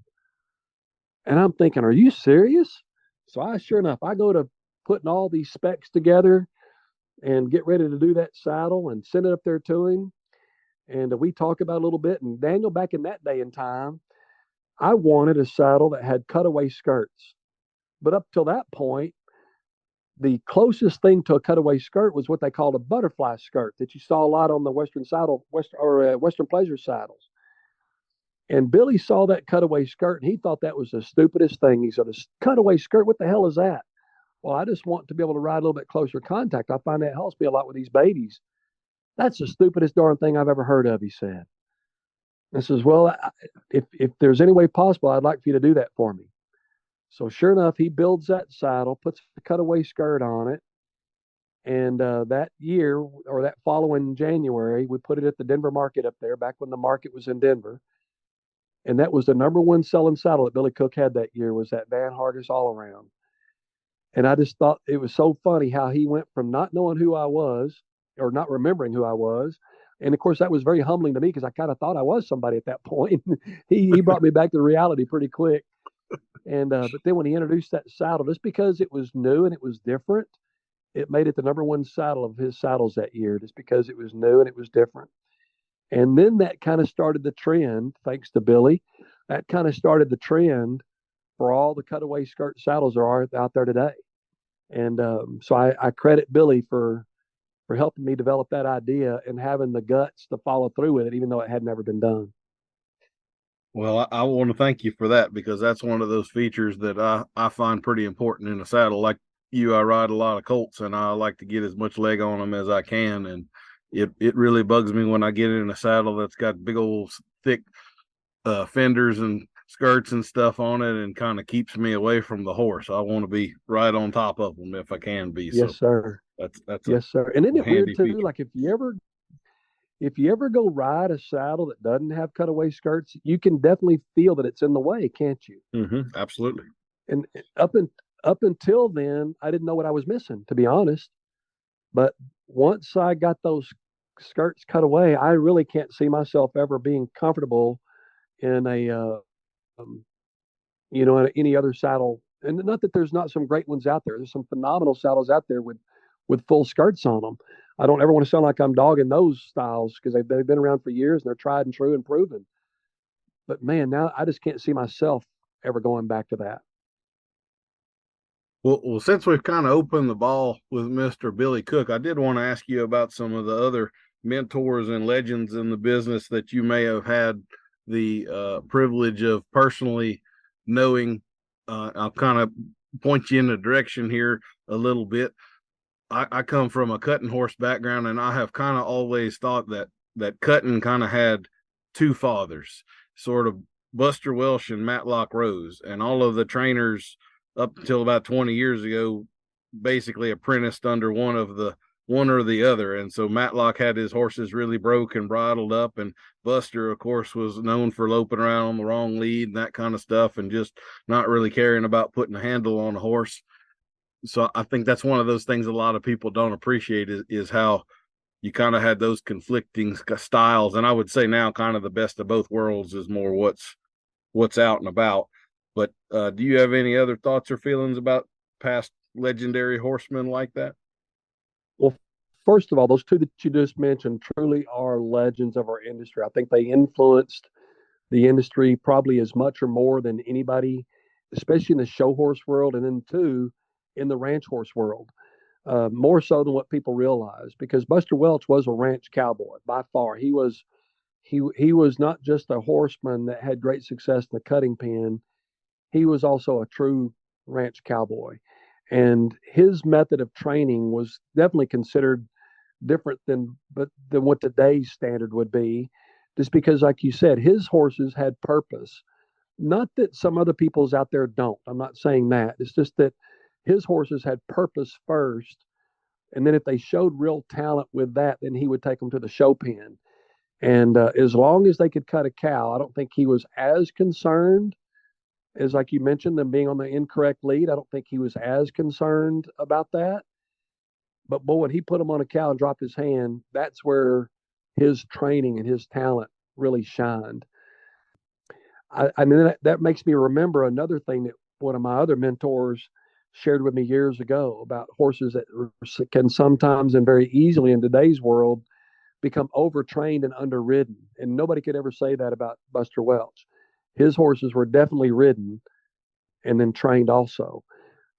And I'm thinking, are you serious? So sure enough, I go to putting all these specs together and get ready to do that saddle and send it up there to him. And we talk about it a little bit. And Daniel, back in that day and time, I wanted a saddle that had cutaway skirts. But up till that point, the closest thing to a cutaway skirt was what they called a butterfly skirt that you saw a lot on the Western pleasure saddles. And Billy saw that cutaway skirt and he thought that was the stupidest thing. He said, "A cutaway skirt? What the hell is that?" Well, I just want to be able to ride a little bit closer contact. I find that helps me a lot with these babies. That's the stupidest darn thing I've ever heard of, he said. I says, well, if there's any way possible, I'd like for you to do that for me. So sure enough, he builds that saddle, puts the cutaway skirt on it. And that year or that following January, we put it at the Denver market up there, back when the market was in Denver. And that was the number one selling saddle that Billy Cook had that year, was that Van Hargis all around. And I just thought it was so funny how he went from not knowing who I was or not remembering who I was. And of course, that was very humbling to me because I kind of thought I was somebody at that point. he brought me back to reality pretty quick. And but then when he introduced that saddle, just because it was new and it was different, it made it the number one saddle of his saddles that year, just because it was new and it was different. And then that kind of started the trend, thanks to Billy. That kind of started the trend for all the cutaway skirt saddles there are out there today. And so I credit Billy for helping me develop that idea and having the guts to follow through with it, even though it had never been done. Well, I want to thank you for that, because that's one of those features that I find pretty important in a saddle. Like you, I ride a lot of colts and I like to get as much leg on them as I can. And it really bugs me when I get in a saddle that's got big old thick fenders and skirts and stuff on it, and kind of keeps me away from the horse. I want to be right on top of them if I can be. Yes, So sir. that's Yes, sir. And isn't it weird handy too? feature. Like if you ever go ride a saddle that doesn't have cutaway skirts, you can definitely feel that it's in the way, can't you? Absolutely. And up until then, I didn't know what I was missing, to be honest. But once I got those skirts cut away, I really can't see myself ever being comfortable in um, in any other saddle. And not that there's not some great ones out there. There's some phenomenal saddles out there with full skirts on them. I don't ever want to sound like I'm dogging those styles because they've been around for years and they're tried and true and proven. But man, now I just can't see myself ever going back to that. Well, since we've kind of opened the ball with Mr. Billy Cook, I did want to ask you about some of the other mentors and legends in the business that you may have had the privilege of personally knowing. I'll kind of point you in a direction here a little bit. I come from a cutting horse background, and I have kind of always thought that cutting kind of had two fathers, sort of Buster Welsh and Matlock Rose, and all of the trainers up until about 20 years ago basically apprenticed under one or the other. And so Matlock had his horses really broke and bridled up, and Buster, of course, was known for loping around on the wrong lead and that kind of stuff, and just not really caring about putting a handle on a horse. So I think that's one of those things a lot of people don't appreciate is how you kind of had those conflicting styles. And I would say now kind of the best of both worlds is more what's out and about. But do you have any other thoughts or feelings about past legendary horsemen like that? Well, first of all, those two that you just mentioned truly are legends of our industry. I think they influenced the industry probably as much or more than anybody, especially in the show horse world, and then two, in the ranch horse world, more so than what people realize. Because Buster Welch was a ranch cowboy by far. He was not just a horseman that had great success in the cutting pen. He was also a true ranch cowboy, and his method of training was definitely considered different than what today's standard would be, just because, like you said, his horses had purpose. Not that some other people's out there don't. I'm not saying that. It's just that his horses had purpose first, And then if they showed real talent with that, then he would take them to the show pen. And as long as they could cut a cow, I don't think he was as concerned as, like you mentioned, them being on the incorrect lead. I don't think he was as concerned about that. But boy, when he put him on a cow and dropped his hand, that's where his training and his talent really shined. And then that makes me remember another thing that one of my other mentors shared with me years ago about horses that can sometimes and very easily in today's world become overtrained and underridden. And nobody could ever say that about Buster Welch. His horses were definitely ridden and then trained also,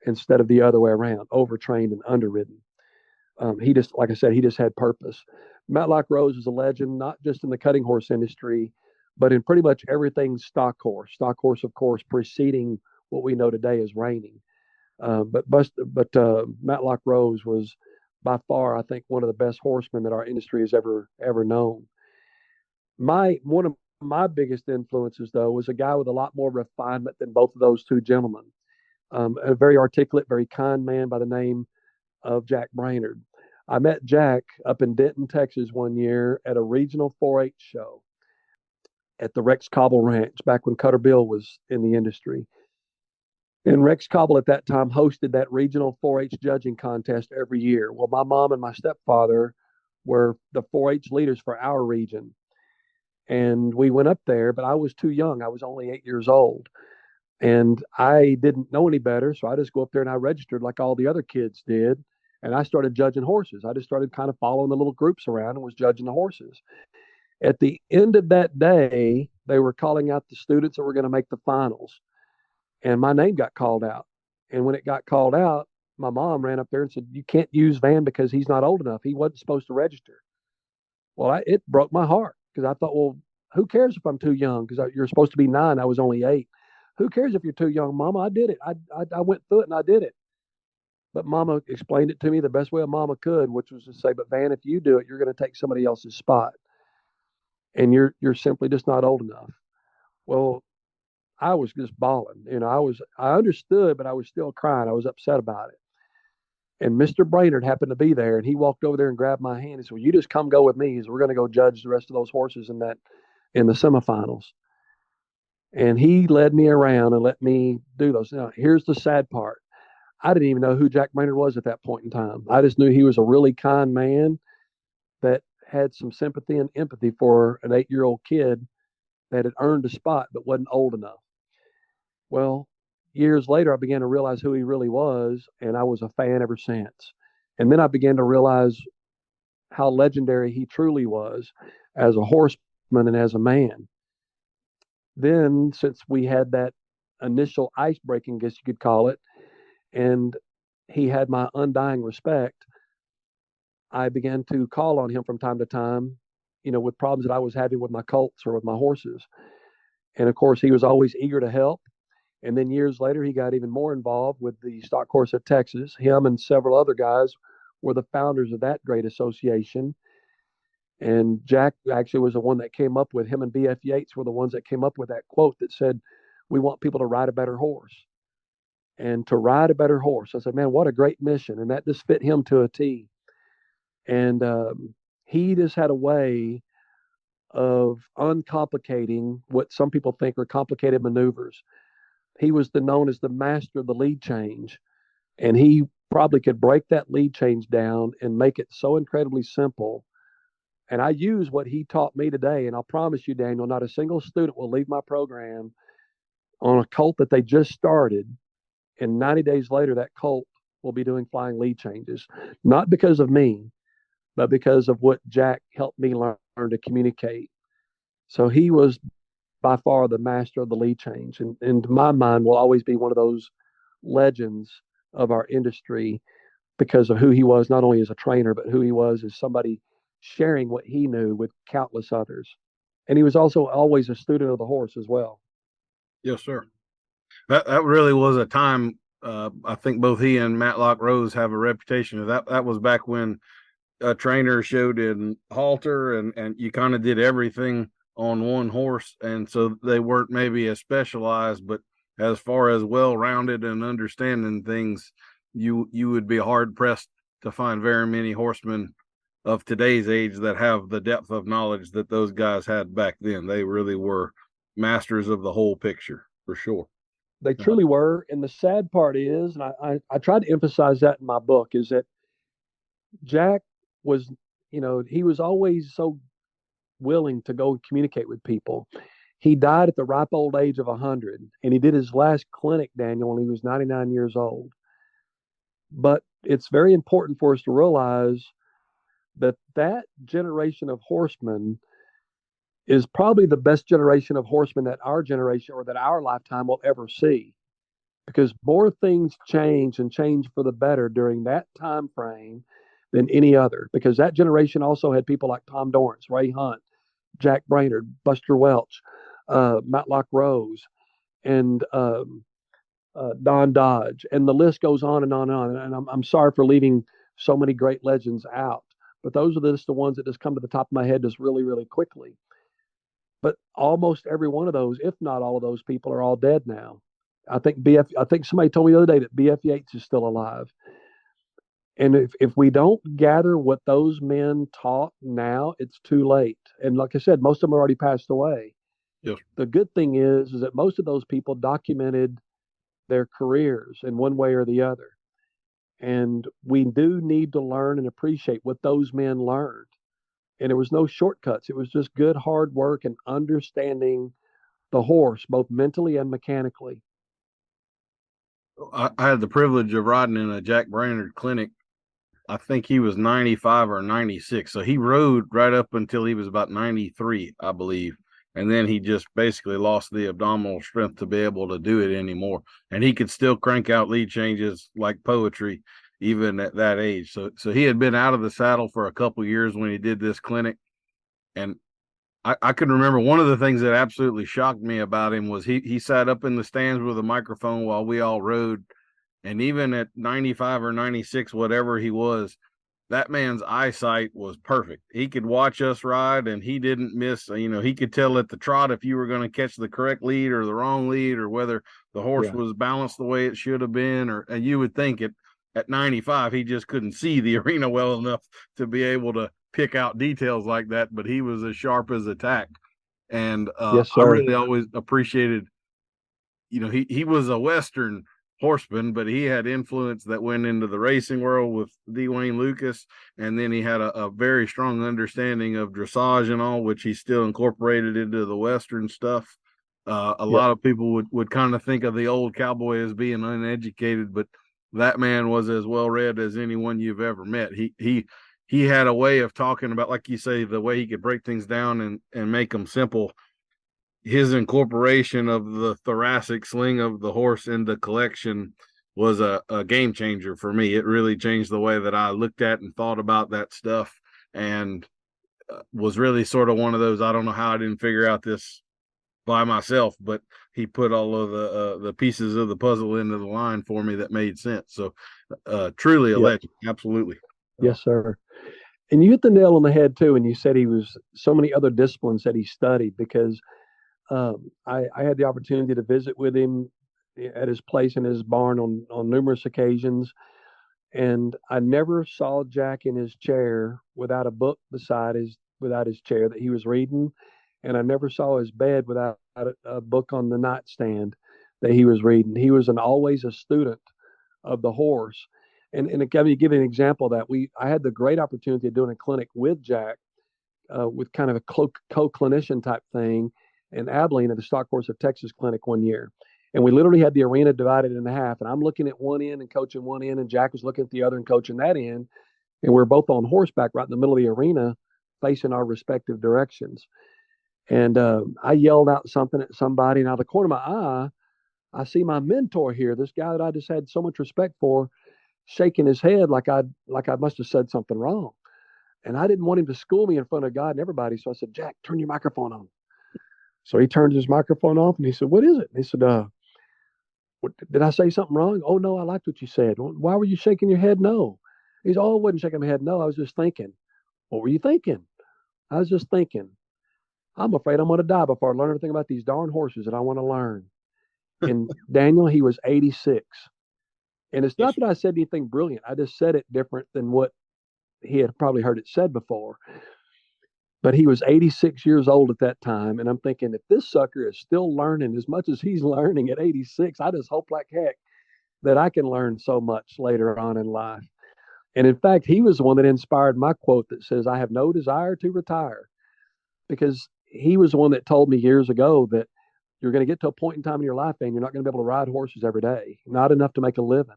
instead of the other way around, overtrained and underridden. He just, like I said, he just had purpose. Matlock Rose is a legend, not just in the cutting horse industry, but in pretty much everything stock horse. Stock horse, of course, preceding what we know today as reining. But Matlock Rose was by far, I think, one of the best horsemen that our industry has ever known. One of my biggest influences, though, was a guy with a lot more refinement than both of those two gentlemen. A very articulate, very kind man by the name of Jack Brainard. I met Jack up in Denton, Texas one year at a regional 4-H show at the Rex Cobble Ranch back when Cutter Bill was in the industry. And Rex Cobble at that time hosted that regional 4-H judging contest every year. Well, my mom and my stepfather were the 4-H leaders for our region. And we went up there, but I was too young. I was only 8 years old. And I didn't know any better. So I just go up there and I registered like all the other kids did. And I started judging horses. I just started kind of following the little groups around and was judging the horses. At the end of that day, they were calling out the students that were going to make the finals. And my name got called out. And when it got called out, my mom ran up there and said, "You can't use Van because he's not old enough. He wasn't supposed to register." Well, it broke my heart because I thought, well, who cares if I'm too young? Because you're supposed to be 9. I was only 8. Who cares if you're too young, Mama? I did it. I went through it and I did it. But Mama explained it to me the best way a mama could, which was to say, "But Van, if you do it, you're going to take somebody else's spot, and you're simply just not old enough." Well, I was just bawling. I understood, but I was still crying. I was upset about it. And Mr. Brainerd happened to be there, and he walked over there and grabbed my hand and said, "Well, you just come go with me, because we're going to go judge the rest of those horses in the semifinals." And he led me around and let me do those. Now, here's the sad part. I didn't even know who Jack Brainerd was at that point in time. I just knew he was a really kind man that had some sympathy and empathy for an 8-year-old kid that had earned a spot but wasn't old enough. Well, years later, I began to realize who he really was, and I was a fan ever since. And then I began to realize how legendary he truly was as a horseman and as a man. Then, since we had that initial ice breaking, I guess you could call it, and he had my undying respect, I began to call on him from time to time, with problems that I was having with my colts or with my horses. And of course, he was always eager to help. And then years later, he got even more involved with the Stock Horse of Texas. Him and several other guys were the founders of that great association. And Jack actually was the one that came up with, him and B.F. Yates were the ones that came up with that quote that said, "We want people to ride a better horse." And to ride a better horse. I said, man, what a great mission. And that just fit him to a T. And he just had a way of uncomplicating what some people think are complicated maneuvers. He was known as the master of the lead change. And he probably could break that lead change down and make it so incredibly simple. And I use what he taught me today. And I'll promise you, Daniel, not a single student will leave my program on a colt that they just started, and 90 days later, that colt will be doing flying lead changes, not because of me, but because of what Jack helped me learn to communicate. So he was by far the master of the lead change. And to my mind, will always be one of those legends of our industry because of who he was, not only as a trainer, but who he was as somebody sharing what he knew with countless others. And he was also always a student of the horse as well. Yes, sir. That really was a time. I think both he and Matlock Rose have a reputation of that. That was back when a trainer showed in halter, and you kind of did everything on one horse, and so they weren't maybe as specialized, but as far as well-rounded and understanding things, you would be hard pressed to find very many horsemen of today's age that have the depth of knowledge that those guys had back then. They really were masters of the whole picture, for sure. They truly were. And the sad part is, and I tried to emphasize that in my book, is that Jack was, he was always so willing to go communicate with people. He died at the ripe old age of 100, and he did his last clinic, Daniel, when he was 99 years old. But it's very important for us to realize that that generation of horsemen is probably the best generation of horsemen that our generation or that our lifetime will ever see, because more things change and change for the better during that time frame than any other, because that generation also had people like Tom Dorrance, Ray Hunt, Jack Brainard, Buster Welch, Matlock Rose, and Don Dodge, and the list goes on and on and on. And I'm sorry for leaving so many great legends out, but those are just the ones that just come to the top of my head just really, really quickly. But almost every one of those, if not all of those people, are all dead now. I think somebody told me the other day that BF Yates is still alive. And if we don't gather what those men taught now, it's too late. And like I said, most of them already passed away. Yes. The good thing is that most of those people documented their careers in one way or the other. And we do need to learn and appreciate what those men learned. And there was no shortcuts. It was just good, hard work and understanding the horse, both mentally and mechanically. I had the privilege of riding in a Jack Brainard clinic. I think he was 95 or 96. So he rode right up until he was about 93, I believe. And then he just basically lost the abdominal strength to be able to do it anymore. And he could still crank out lead changes like poetry, even at that age. So he had been out of the saddle for a couple years when he did this clinic. And I can remember one of the things that absolutely shocked me about him was he sat up in the stands with a microphone while we all rode. And even at 95 or 96, whatever he was, that man's eyesight was perfect. He could watch us ride and he didn't miss, he could tell at the trot if you were going to catch the correct lead or the wrong lead, or whether the horse was balanced the way it should have been. And you would think at 95, he just couldn't see the arena well enough to be able to pick out details like that, but he was as sharp as a tack. And yes, I really always appreciated, he was a Western horseman, but he had influence that went into the racing world with D. Wayne Lucas, and then he had a very strong understanding of dressage and all, which he still incorporated into the Western stuff. A lot of people would kind of think of the old cowboy as being uneducated, but that man was as well read as anyone you've ever met. He had a way of talking about, like you say, the way he could break things down and make them simple. His incorporation of the thoracic sling of the horse in the collection was a game changer for me. It really changed the way that I looked at and thought about that stuff, and was really sort of one of those, I don't know how I didn't figure out this by myself, but he put all of the pieces of the puzzle into the line for me that made sense. So truly a legend. Absolutely. Yes, sir. And you hit the nail on the head too. And you said he was so many other disciplines that he studied, because I had the opportunity to visit with him at his place in his barn on numerous occasions. And I never saw Jack in his chair without a book without his chair that he was reading. And I never saw his bed without a book on the nightstand that he was reading. He was always a student of the horse. And let me give you an example of that. I had the great opportunity of doing a clinic with Jack, with kind of a co-clinician type thing in Abilene at the Stock Horse of Texas clinic one year. And we literally had the arena divided in half. And I'm looking at one end and coaching one end, and Jack was looking at the other and coaching that end. And we're both on horseback right in the middle of the arena, facing our respective directions. And I yelled out something at somebody, and out of the corner of my eye, I see my mentor here, this guy that I just had so much respect for, shaking his head like I must have said something wrong. And I didn't want him to school me in front of God and everybody. So I said, Jack, turn your microphone on. So he turned his microphone off and he said, what is it? And he said, did I say something wrong? Oh, no, I liked what you said. Why were you shaking your head? No. He said, oh, I wasn't shaking my head. No, I was just thinking. What were you thinking? I was just thinking, I'm afraid I'm going to die before I learn everything about these darn horses that I want to learn. And Daniel, he was 86. And it's not Yes. that I said anything brilliant. I just said it different than what he had probably heard it said before. But he was 86 years old at that time. And I'm thinking, if this sucker is still learning as much as he's learning at 86, I just hope like heck that I can learn so much later on in life. And in fact, he was the one that inspired my quote that says, I have no desire to retire, because he was the one that told me years ago that you're going to get to a point in time in your life, and you're not going to be able to ride horses every day, not enough to make a living.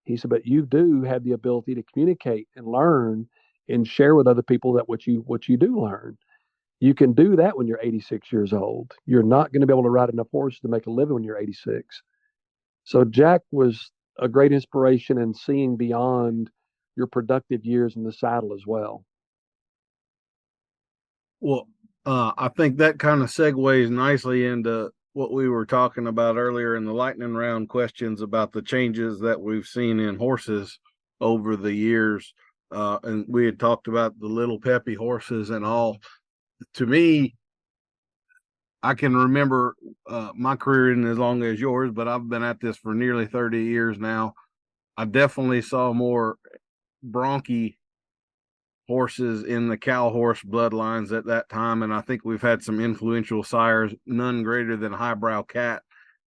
He said, but you do have the ability to communicate and learn and share with other people that what you do learn. You can do that when you're 86 years old. You're not going to be able to ride enough horses to make a living when you're 86. So Jack was a great inspiration in seeing beyond your productive years in the saddle as well. Well, I think that kind of segues nicely into what we were talking about earlier in the lightning round questions about the changes that we've seen in horses over the years. And we had talked about the little peppy horses and all. To me, I can remember my career isn't as long as yours, but I've been at this for nearly 30 years now. I definitely saw more bronky horses in the cow horse bloodlines at that time, and I think we've had some influential sires, none greater than Highbrow Cat,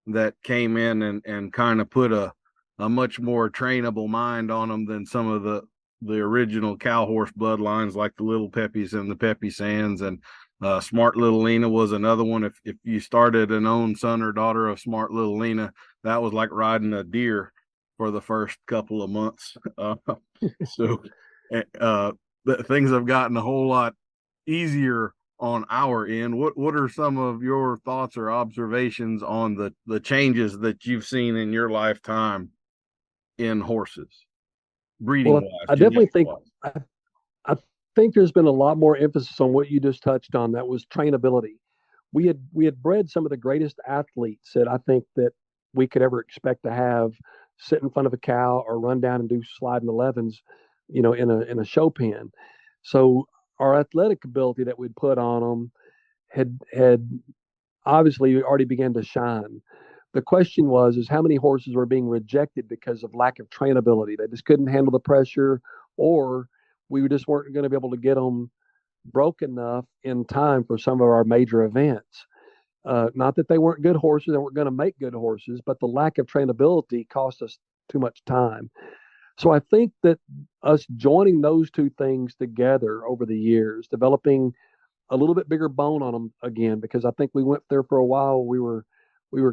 that came in and kind of put a much more trainable mind on them than some of the original cow horse bloodlines, like the Little Peppies and the Peppy Sands. And Smart Little Lena was another one. If you started an own son or daughter of Smart Little Lena, that was like riding a deer for the first couple of months. So uh, things have gotten a whole lot easier on our end. What are some of your thoughts or observations on the changes that you've seen in your lifetime in horses, breeding Well, wise, I genetic definitely think wise? I think there's been a lot more emphasis on what you just touched on. That was trainability. We had bred some of the greatest athletes that I think that we could ever expect to have sit in front of a cow or run down and do sliding 11s, in a show pen. So our athletic ability that we'd put on them had obviously already began to shine. The question is how many horses were being rejected because of lack of trainability? They just couldn't handle the pressure, or we just weren't going to be able to get them broke enough in time for some of our major events. Not that they weren't good horses, they weren't going to make good horses, but the lack of trainability cost us too much time. So I think that us joining those two things together over the years, developing a little bit bigger bone on them again, because I think we went there for a while. We were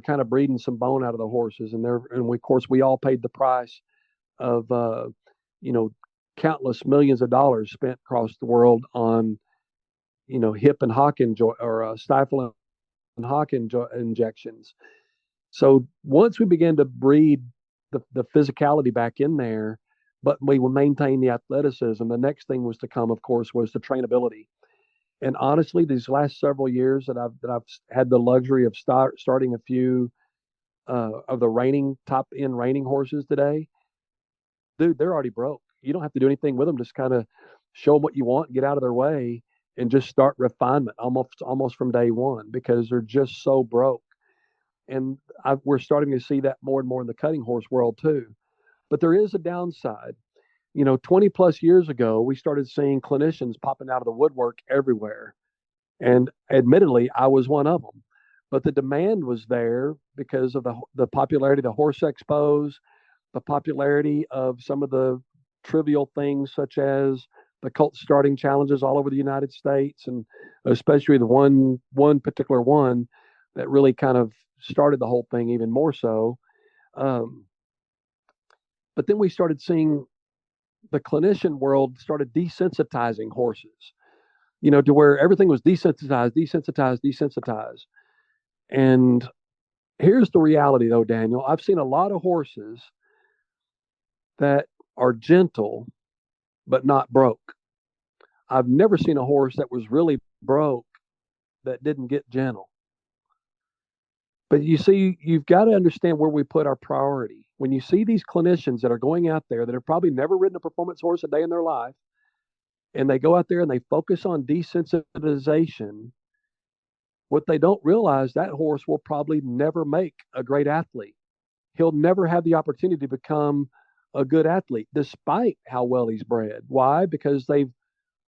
kind of breeding some bone out of the horses, and of course we all paid the price of you know countless millions of dollars spent across the world on hip and hock or stifle and hock injections. So once we began to breed the physicality back in there, but we will maintain the athleticism, the next thing was to come, of course, was the trainability. And honestly, these last several years that I've had the luxury of starting a few of the top end reining horses today, dude, they're already broke. You don't have to do anything with them. Just kind of show them what you want, get out of their way, and just start refinement almost from day one, because they're just so broke. And we're starting to see that more and more in the cutting horse world too. But there is a downside. 20 plus years ago, we started seeing clinicians popping out of the woodwork everywhere. And admittedly, I was one of them. But the demand was there because of the popularity of the horse expos, the popularity of some of the trivial things such as the cult starting challenges all over the United States, and especially the one particular one that really kind of started the whole thing even more so. Um, but then we started seeing the clinician world started desensitizing horses, to where everything was desensitized, desensitized, desensitized. And here's the reality, though, Daniel. I've seen a lot of horses that are gentle but not broke. I've never seen a horse that was really broke that didn't get gentle. But you see, you've got to understand where we put our priority. When you see these clinicians that are going out there that have probably never ridden a performance horse a day in their life, and they go out there and they focus on desensitization, what they don't realize, that horse will probably never make a great athlete. he'll never have the opportunity to become a good athlete, despite how well he's bred. Why? Because they've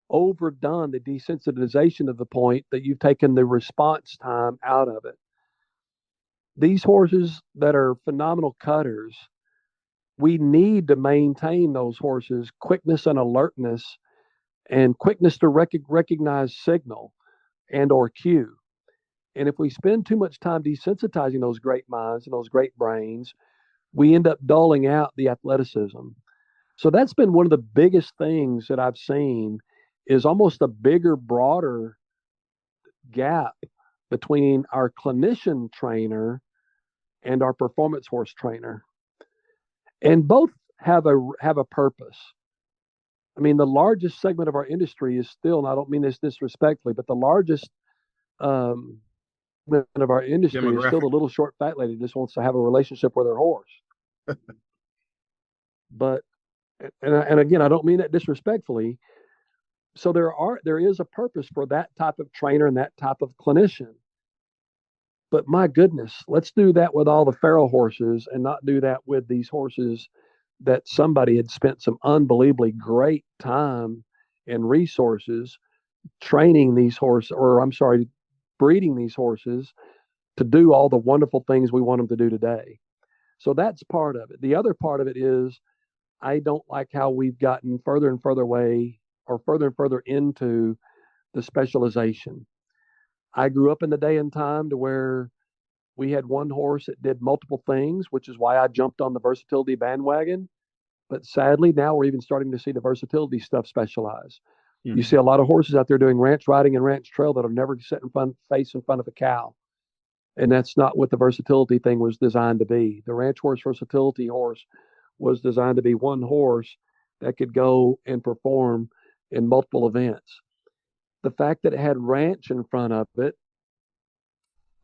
overdone the desensitization of the point that you've taken the response time out of it. These horses that are phenomenal cutters, we need to maintain those horses' quickness and alertness and quickness to recognize signal and or cue. And if we spend too much time desensitizing those great minds and those great brains, we end up dulling out the athleticism. So that's been one of the biggest things that I've seen is almost a bigger, broader gap between our clinician trainer and our performance horse trainer. And both have a purpose. I mean, the largest segment of our industry is still, and I don't mean this disrespectfully, but the largest of our industry is still the little short fat lady who just wants to have a relationship with her horse. But and again, I don't mean that disrespectfully. So there is a purpose for that type of trainer and that type of clinician. But my goodness, let's do that with all the feral horses and not do that with these horses that somebody had spent some unbelievably great time and resources training these horses, or I'm sorry, breeding these horses to do all the wonderful things we want them to do today. So that's part of it. The other part of it is I don't like how we've gotten further and further away or further and further into the specialization. I grew up in the day and time to where we had one horse that did multiple things, which is why I jumped on the versatility bandwagon. But sadly, now we're even starting to see the versatility stuff specialize. Mm-hmm. You see a lot of horses out there doing ranch riding and ranch trail that have never set face in front of a cow. And that's not what the versatility thing was designed to be. The ranch horse versatility horse was designed to be one horse that could go and perform in multiple events. The fact that it had ranch in front of it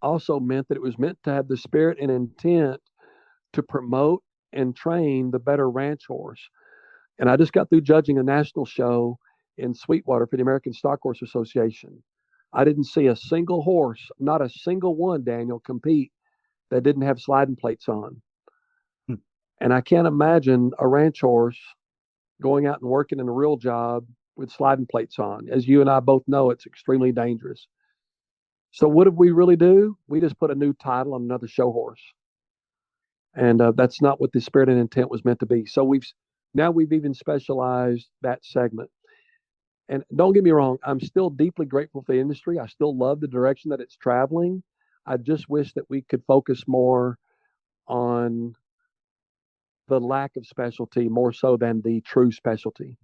also meant that it was meant to have the spirit and intent to promote and train the better ranch horse. And I just got through judging a national show in Sweetwater for the American Stock Horse Association. I didn't see a single horse, not a single one, Daniel, compete that didn't have sliding plates on. And I can't imagine a ranch horse going out and working in a real job with sliding plates on. As you and I both know, it's extremely dangerous. So what did we really do? We just put a new title on another show horse. And that's not what the spirit and intent was meant to be. So we've even specialized that segment. And don't get me wrong, I'm still deeply grateful for the industry. I still love the direction that it's traveling. I just wish that we could focus more on the lack of specialty more so than the true specialty.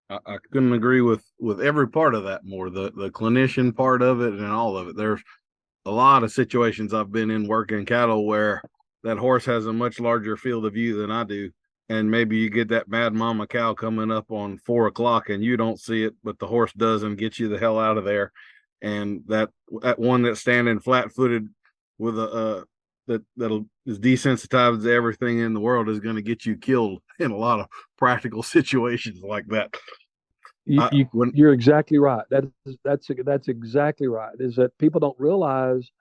I couldn't agree with every part of that more. The clinician part of it and all of it. There's a lot of situations I've been in working cattle where that horse has a much larger field of view than I do. And maybe you get that mad mama cow coming up on 4 o'clock and you don't see it, but the horse does and gets you the hell out of there. And that one that's standing flat footed with that'll is desensitized to everything in the world is going to get you killed in a lot of practical situations like that. You're exactly right. That's exactly right. Is that people don't realize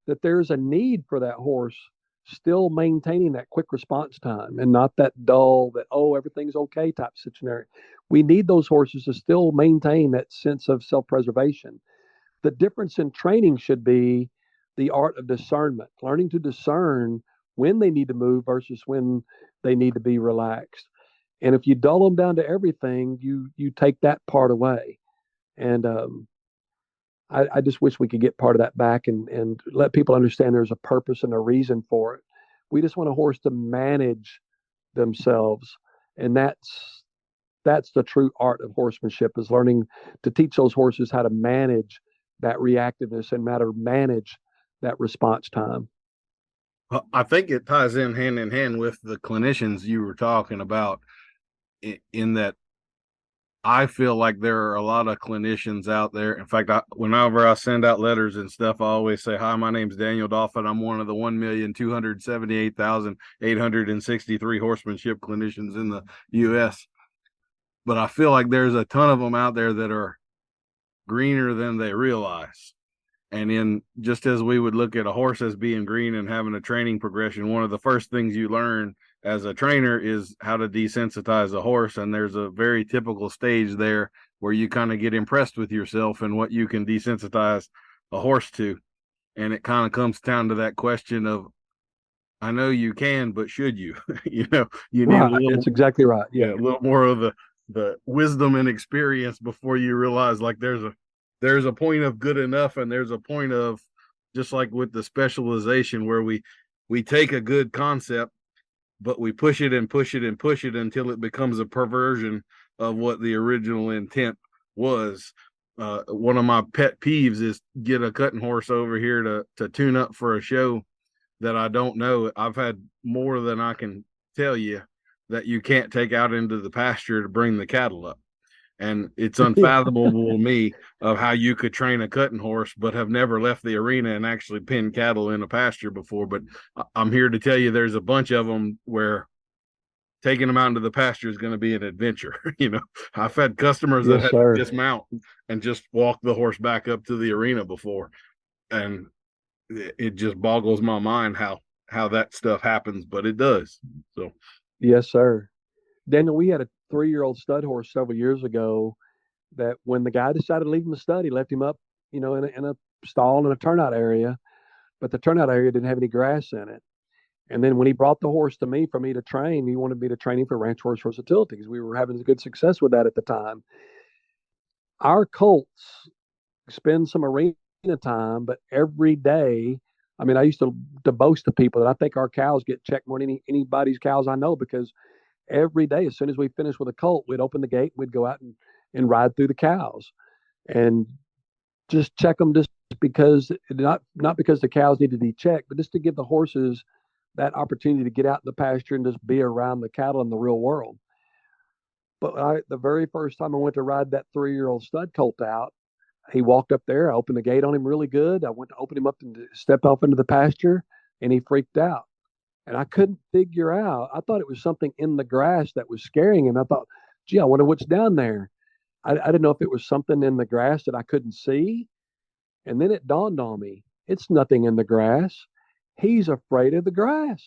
that there's a need for that horse still maintaining that quick response time and not that dull, that, oh, everything's okay type scenario. We need those horses to still maintain that sense of self-preservation. The difference in training should be the art of discernment, learning to discern when they need to move versus when they need to be relaxed. And if you dull them down to everything, you take that part away. And I just wish we could get part of that back and let people understand there's a purpose and a reason for it. We just want a horse to manage themselves. And that's the true art of horsemanship, is learning to teach those horses how to manage that reactiveness and how to manage that response time. I think it ties in hand with the clinicians you were talking about, in that I feel like there are a lot of clinicians out there. In fact, whenever I send out letters and stuff, I always say, hi, my name's Daniel Dolphin. I'm one of the 1,278,863 horsemanship clinicians in the U.S. But I feel like there's a ton of them out there that are greener than they realize. And in just as we would look at a horse as being green and having a training progression, one of the first things you learn as a trainer is how to desensitize a horse. And there's a very typical stage there where you kind of get impressed with yourself and what you can desensitize a horse to. And it kind of comes down to that question of, I know you can, but should you? You need Right. It's exactly right. Yeah. a little more of the wisdom and experience before you realize like there's a point of good enough, and there's a point of, just like with the specialization, where we take a good concept, but we push it and push it and push it until it becomes a perversion of what the original intent was. One of my pet peeves is get a cutting horse over here to tune up for a show that I don't know. I've had more than I can tell you that you can't take out into the pasture to bring the cattle up. And it's unfathomable to me of how you could train a cutting horse, but have never left the arena and actually pin cattle in a pasture before. But I'm here to tell you there's a bunch of them where taking them out into the pasture is going to be an adventure. I've had customers that Yes, had to sir. dismount and just walk the horse back up to the arena before. And it just boggles my mind how that stuff happens, but it does. So Yes, sir. Daniel, we had a 3-year-old stud horse several years ago that when the guy decided to leave him a stud, he left him up, in a stall in a turnout area, but the turnout area didn't have any grass in it. And then when he brought the horse to me for me to train, he wanted me to train him for ranch horse versatility because we were having good success with that at the time. Our colts spend some arena time, but every day, I mean, I used to boast to people that I think our cows get checked more than anybody's cows I know because every day, as soon as we finished with a colt, we'd open the gate, we'd go out and ride through the cows and just check them just because not because the cows need to be checked, but just to give the horses that opportunity to get out in the pasture and just be around the cattle in the real world. But the very first time I went to ride that 3-year-old stud colt out, he walked up there. I opened the gate on him really good. I went to open him up and step off into the pasture, and he freaked out. And I couldn't figure out. I thought it was something in the grass that was scaring him. I thought, gee, I wonder what's down there. I didn't know if it was something in the grass that I couldn't see. And then it dawned on me, it's nothing in the grass. He's afraid of the grass.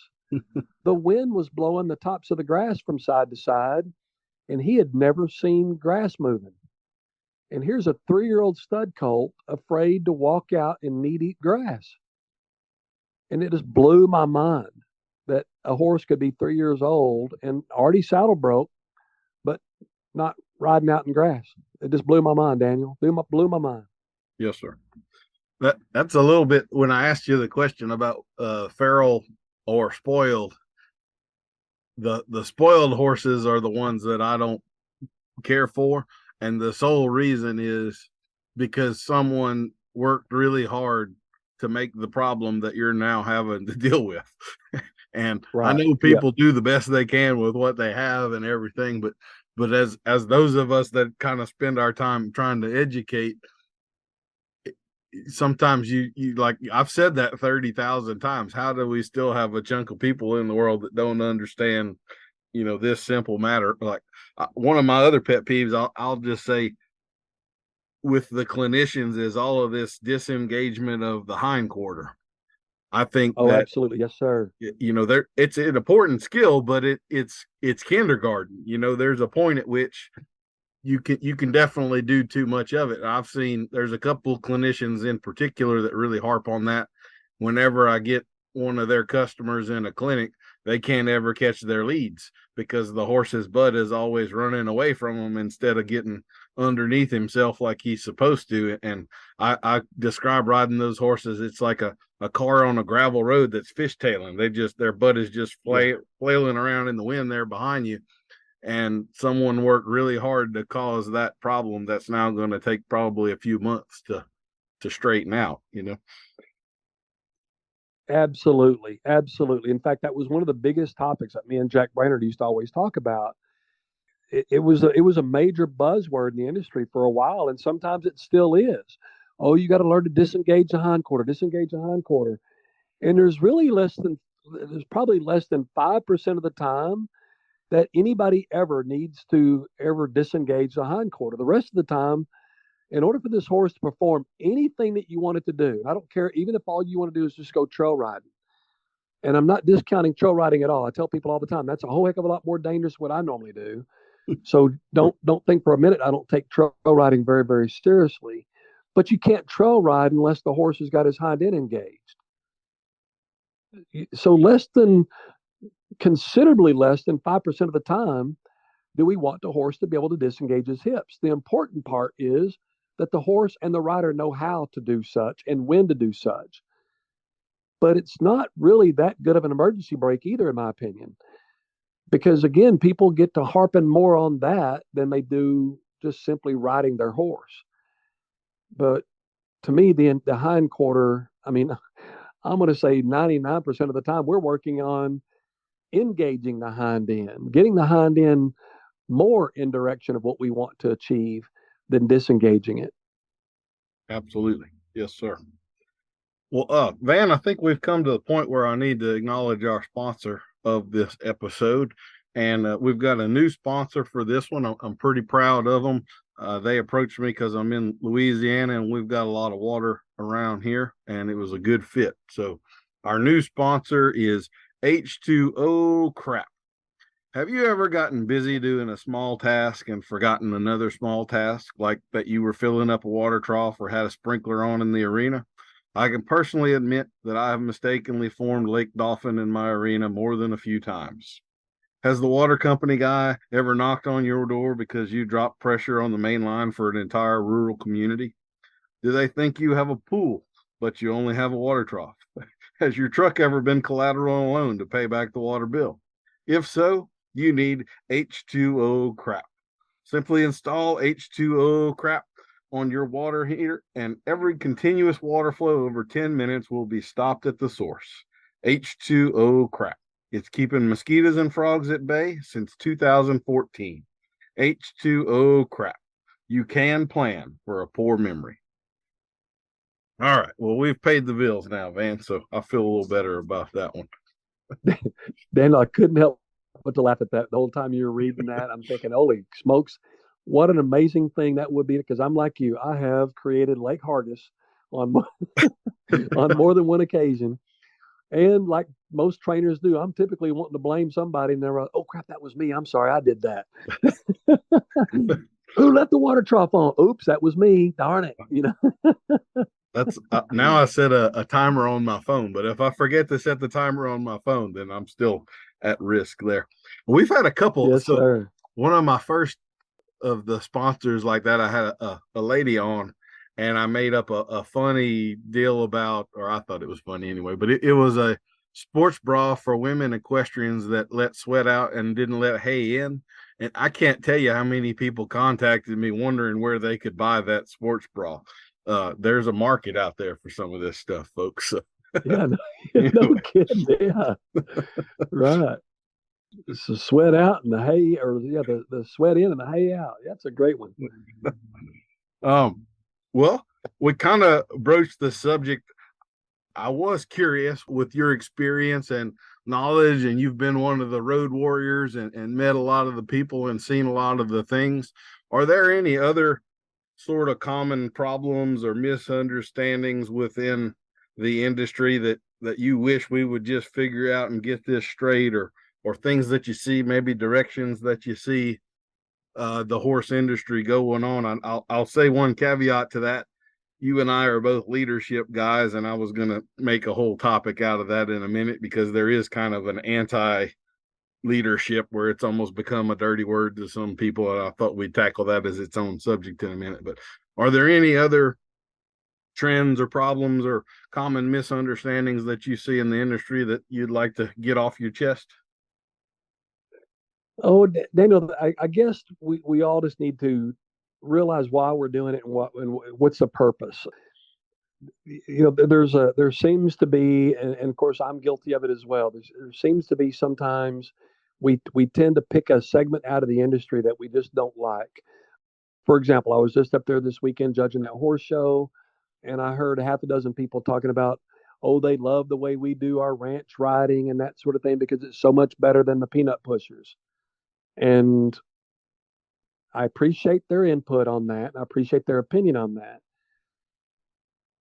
The wind was blowing the tops of the grass from side to side, and he had never seen grass moving. And here's a 3-year-old stud colt afraid to walk out and need eat grass. And it just blew my mind that a horse could be 3 years old and already saddle broke, but not riding out in grass. It just blew my mind, Daniel. Blew my mind. yes, sir. That's a little bit when I asked you the question about feral or spoiled. The spoiled horses are the ones that I don't care for, and the sole reason is because someone worked really hard to make the problem that you're now having to deal with. And I Right. know Yeah. people do the best they can with what they have and everything, but as those of us that kind of spend our time trying to educate, sometimes you like I've said that 30,000 times. How do we still have a chunk of people in the world that don't understand, this simple matter? Like one of my other pet peeves, I'll just say with the clinicians is all of this disengagement of the hind quarter. I think Oh, that absolutely. Yes, sir. there it's an important skill, but it's kindergarten. There's a point at which you can definitely do too much of it. I've seen there's a couple clinicians in particular that really harp on that. Whenever I get one of their customers in a clinic, they can't ever catch their leads because the horse's butt is always running away from them instead of getting underneath himself like he's supposed to. And I describe riding those horses. It's like a car on a gravel road that's fishtailing. Their butt is just Yeah. flailing around in the wind there behind you. And someone worked really hard to cause that problem that's now going to take probably a few months to straighten out. Absolutely. Absolutely. In fact, that was one of the biggest topics that me and Jack Brainard used to always talk about. It was a major buzzword in the industry for a while, and sometimes it still is. Oh, you got to learn to disengage the hindquarter, disengage the hindquarter. And there's probably less than 5% of the time that anybody ever needs to ever disengage the hindquarter. The rest of the time, In order for this horse to perform anything that you want it to do, I don't care, even if all you want to do is just go trail riding. And I'm not discounting trail riding at all. I tell people all the time that's a whole heck of a lot more dangerous than what I normally do. So don't think for a minute I don't take trail riding very, very seriously. But you can't trail ride unless the horse has got his hind end engaged. So considerably less than 5% of the time do we want the horse to be able to disengage his hips. The important part is that the horse and the rider know how to do such and when to do such. But it's not really that good of an emergency brake either, in my opinion. Because again, people get to harping more on that than they do just simply riding their horse. But to me, the hind quarter, I mean, I'm going to say 99% of the time we're working on engaging the hind end, getting the hind end more in direction of what we want to achieve than disengaging it. Absolutely. Yes, sir. Well, Van, I think we've come to the point where I need to acknowledge our sponsor of this episode. And we've got a new sponsor for this one. I'm pretty proud of them. They approached me because I'm in Louisiana and we've got a lot of water around here, and it was a good fit. So our new sponsor is H2O Crap. Have you ever gotten busy doing a small task and forgotten another small task, like that you were filling up a water trough or had a sprinkler on in the arena? I can personally admit that I have mistakenly formed Lake Dolphin in my arena more than a few times. Has the water company guy ever knocked on your door because you dropped pressure on the main line for an entire rural community? Do they think you have a pool, but you only have a water trough? Has your truck ever been collateral loan to pay back the water bill? If so, you need H2O Crap. Simply install H2O Crap on your water heater, and every continuous water flow over 10 minutes will be stopped at the source. H2O Crap. It's keeping mosquitoes and frogs at bay since 2014. H2O Crap. You can plan for a poor memory. All right. Well, we've paid the bills now, Van, so I feel a little better about that one. Daniel, I couldn't help but to laugh at that the whole time you were reading that. I'm thinking, holy smokes, what an amazing thing that would be. Because I'm like you, I have created Lake Hargis on on more than one occasion. And like most trainers do, I'm typically wanting to blame somebody, and they're like, "Oh crap, that was me. I'm sorry, I did that." Who left the water trough on? Oops, that was me. Darn it, That's now I set a timer on my phone, but if I forget to set the timer on my phone, then I'm still at risk there. We've had a couple. Yes, So sir. one of my first of the sponsors like that, I had a lady on, and I made up a funny deal about, or I thought it was funny anyway, but it was a sports bra for women equestrians that let sweat out and didn't let hay in. And I can't tell you how many people contacted me wondering where they could buy that sports bra. There's a market out there for some of this stuff, folks. So, Yeah, no, no kidding. Yeah, right. So sweat out and the hay, or yeah, the sweat in and the hay out. That's a great one. Well, we kind of broached the subject. I was curious with your experience and knowledge, and you've been one of the road warriors and met a lot of the people and seen a lot of the things. Are there any other sort of common problems or misunderstandings within the industry that you wish we would just figure out and get this straight, or things that you see, maybe directions that you see the horse industry going on? I'll say one caveat to that. You and I are both leadership guys, and I was going to make a whole topic out of that in a minute, because there is kind of an anti leadership where it's almost become a dirty word to some people. And I thought we'd tackle that as its own subject in a minute. But are there any other trends or problems or common misunderstandings that you see in the industry that you'd like to get off your chest? Oh, Daniel, I guess we all just need to realize why we're doing it and what's the purpose. There seems to be, and of course I'm guilty of it as well. There seems to be sometimes we tend to pick a segment out of the industry that we just don't like. For example, I was just up there this weekend judging that horse show, and I heard half a dozen people talking about, oh, they love the way we do our ranch riding and that sort of thing because it's so much better than the peanut pushers. And I appreciate their input on that. And I appreciate their opinion on that.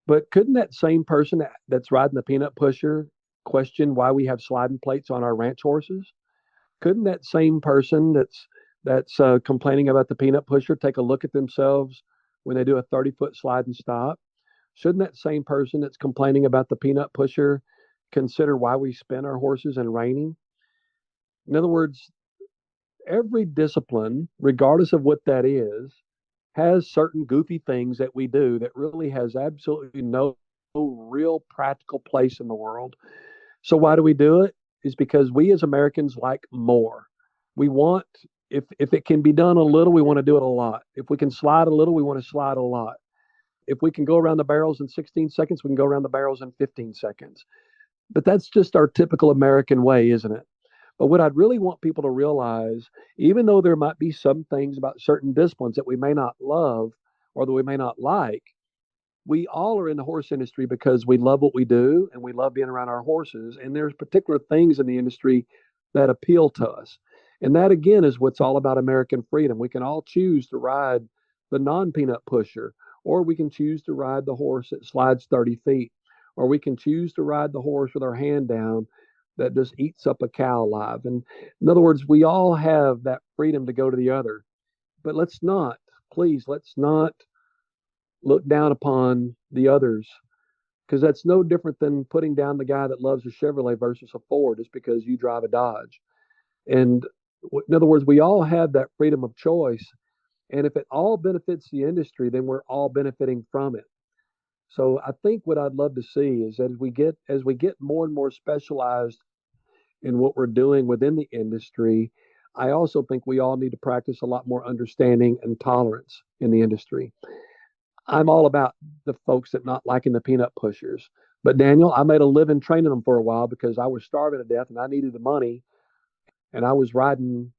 But couldn't that same person that's riding the peanut pusher question why we have sliding plates on our ranch horses? Couldn't that same person that's complaining about the peanut pusher take a look at themselves when they do a 30-foot slide and stop? Shouldn't that same person that's complaining about the peanut pusher consider why we spin our horses in reining? In other words, every discipline, regardless of what that is, has certain goofy things that we do that really has absolutely no real practical place in the world. So why do we do it? Is because we as Americans like more. We want, if it can be done a little, we want to do it a lot. If we can slide a little, we want to slide a lot. If we can go around the barrels in 16 seconds, we can go around the barrels in 15 seconds. But that's just our typical American way, isn't it? But what I'd really want people to realize, even though there might be some things about certain disciplines that we may not love or that we may not like, we all are in the horse industry because we love what we do and we love being around our horses. And there's particular things in the industry that appeal to us. And that, again, is what's all about American freedom. We can all choose to ride the non peanut pusher, or we can choose to ride the horse that slides 30 feet, or we can choose to ride the horse with our hand down that just eats up a cow alive. And in other words, we all have that freedom to go to the other. But please, let's not look down upon the others, because that's no different than putting down the guy that loves a Chevrolet versus a Ford just because you drive a Dodge. And in other words, we all have that freedom of choice. And if it all benefits the industry, then we're all benefiting from it. So I think what I'd love to see is that as we get more and more specialized in what we're doing within the industry, I also think we all need to practice a lot more understanding and tolerance in the industry. I'm all about the folks that not liking the peanut pushers. But Daniel, I made a living training them for a while because I was starving to death and I needed the money. And I was riding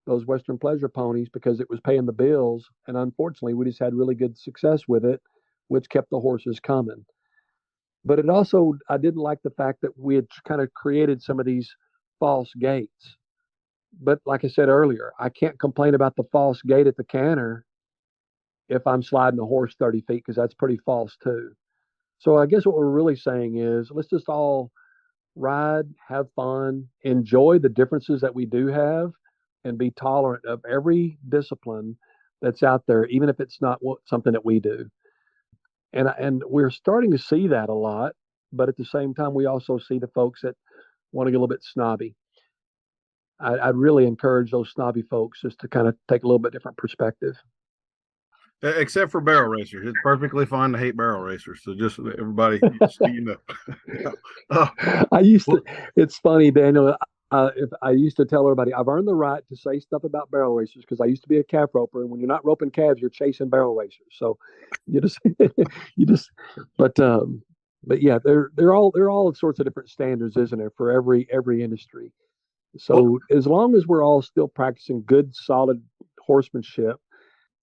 those Western pleasure ponies because it was paying the bills. And unfortunately, we just had really good success with it, which kept the horses coming. But it also, I didn't like the fact that we had kind of created some of these false gates. But like I said earlier, I can't complain about the false gate at the canter if I'm sliding a horse 30 feet, because that's pretty false too. So I guess what we're really saying is let's just all ride, have fun, enjoy the differences that we do have, and be tolerant of every discipline that's out there, even if it's not something that we do. And we're starting to see that a lot, but at the same time, we also see the folks that want to get a little bit snobby. I'd really encourage those snobby folks just to kind of take a little bit different perspective. Except for barrel racers. It's perfectly fine to hate barrel racers. So just everybody, so you know. uh, I used to. It's funny, Daniel. If I used to tell everybody, I've earned the right to say stuff about barrel racers because I used to be a calf roper, and when you're not roping calves, you're chasing barrel racers. So you just, you just, but yeah, they're all sorts of different standards, isn't there, for every industry. well, So as long as we're all still practicing good, solid horsemanship,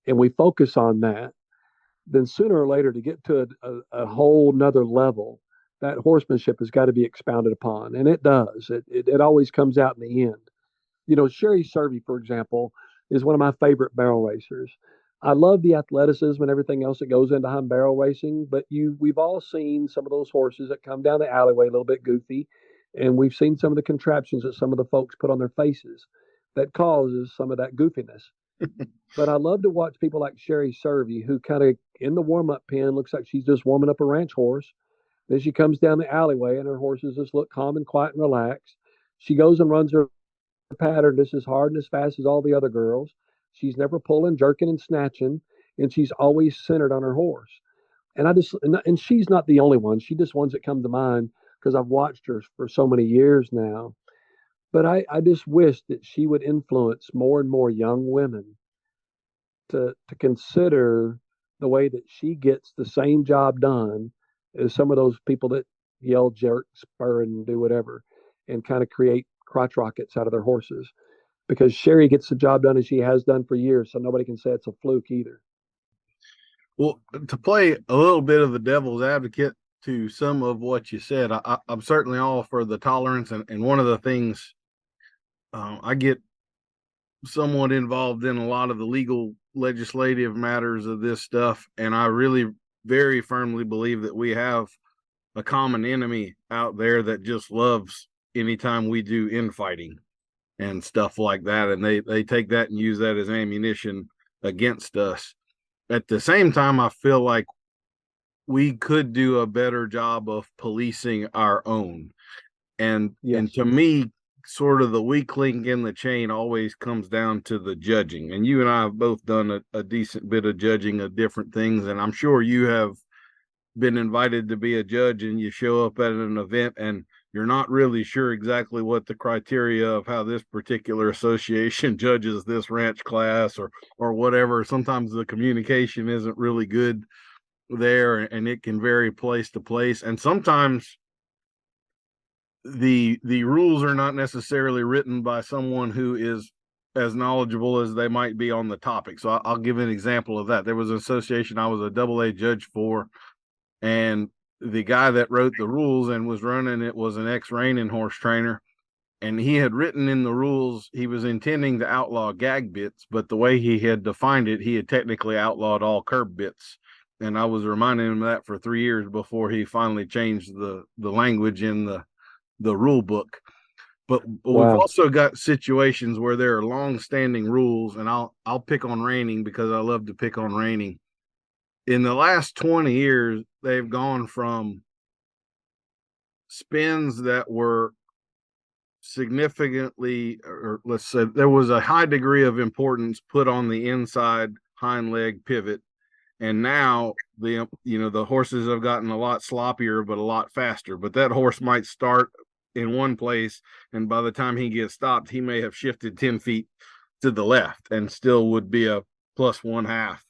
and we focus on that, then sooner or later to get to a whole nother level, that horsemanship has got to be expounded upon. And it does. It always comes out in the end. Sherry Servey, for example, is one of my favorite barrel racers. I love the athleticism and everything else that goes into barrel racing, but we've all seen some of those horses that come down the alleyway a little bit goofy, and we've seen some of the contraptions that some of the folks put on their faces that causes some of that goofiness. But I love to watch people like Sherry Servey, who kind of in the warm up pen looks like she's just warming up a ranch horse. Then she comes down the alleyway and her horses just look calm and quiet and relaxed. She goes and runs her pattern just as hard and as fast as all the other girls. She's never pulling, jerking, and snatching, and she's always centered on her horse. And she's not the only one. She just ones that come to mind because I've watched her for so many years now. But I just wish that she would influence more and more young women to consider the way that she gets the same job done as some of those people that yell, jerk, spur, and do whatever, and kind of create crotch rockets out of their horses. Because Sherry gets the job done as she has done for years, so nobody can say it's a fluke either. well, to play a little bit of the devil's advocate to some of what you said, I'm certainly all for the tolerance. And one of the things I get somewhat involved in a lot of the legal legislative matters of this stuff, and I really very firmly believe that we have a common enemy out there that just loves anytime we do infighting and stuff like that, and they take that and use that as ammunition against us. At the same time, I feel like we could do a better job of policing our own. And Yes. to me, sort of the weak link in the chain always comes down to the judging. And you and I have both done a decent bit of judging of different things, and I'm sure you have been invited to be a judge, and you show up at an event and you're not really sure exactly what the criteria of how this particular association judges this ranch class or whatever. Sometimes the communication isn't really good there, and it can vary place to place, and sometimes the rules are not necessarily written by someone who is as knowledgeable as they might be on the topic. So I'll give an example of that. There was an association I was a double A judge for, and the guy that wrote the rules and was running it was an ex-reining horse trainer, and he had written in the rules he was intending to outlaw gag bits, but the way he had defined it, he had technically outlawed all curb bits. And I was reminding him of that for 3 years before he finally changed the language in the rule book. But we've Wow. also got situations where there are long-standing rules, and I'll pick on reining because I love to pick on reining. In the last 20 years, they've gone from spins that were significantly, or let's say there was a high degree of importance put on the inside hind leg pivot, and now the horses have gotten a lot sloppier but a lot faster. But that horse might start in one place, and by the time he gets stopped, he may have shifted 10 feet to the left and still would be a plus one half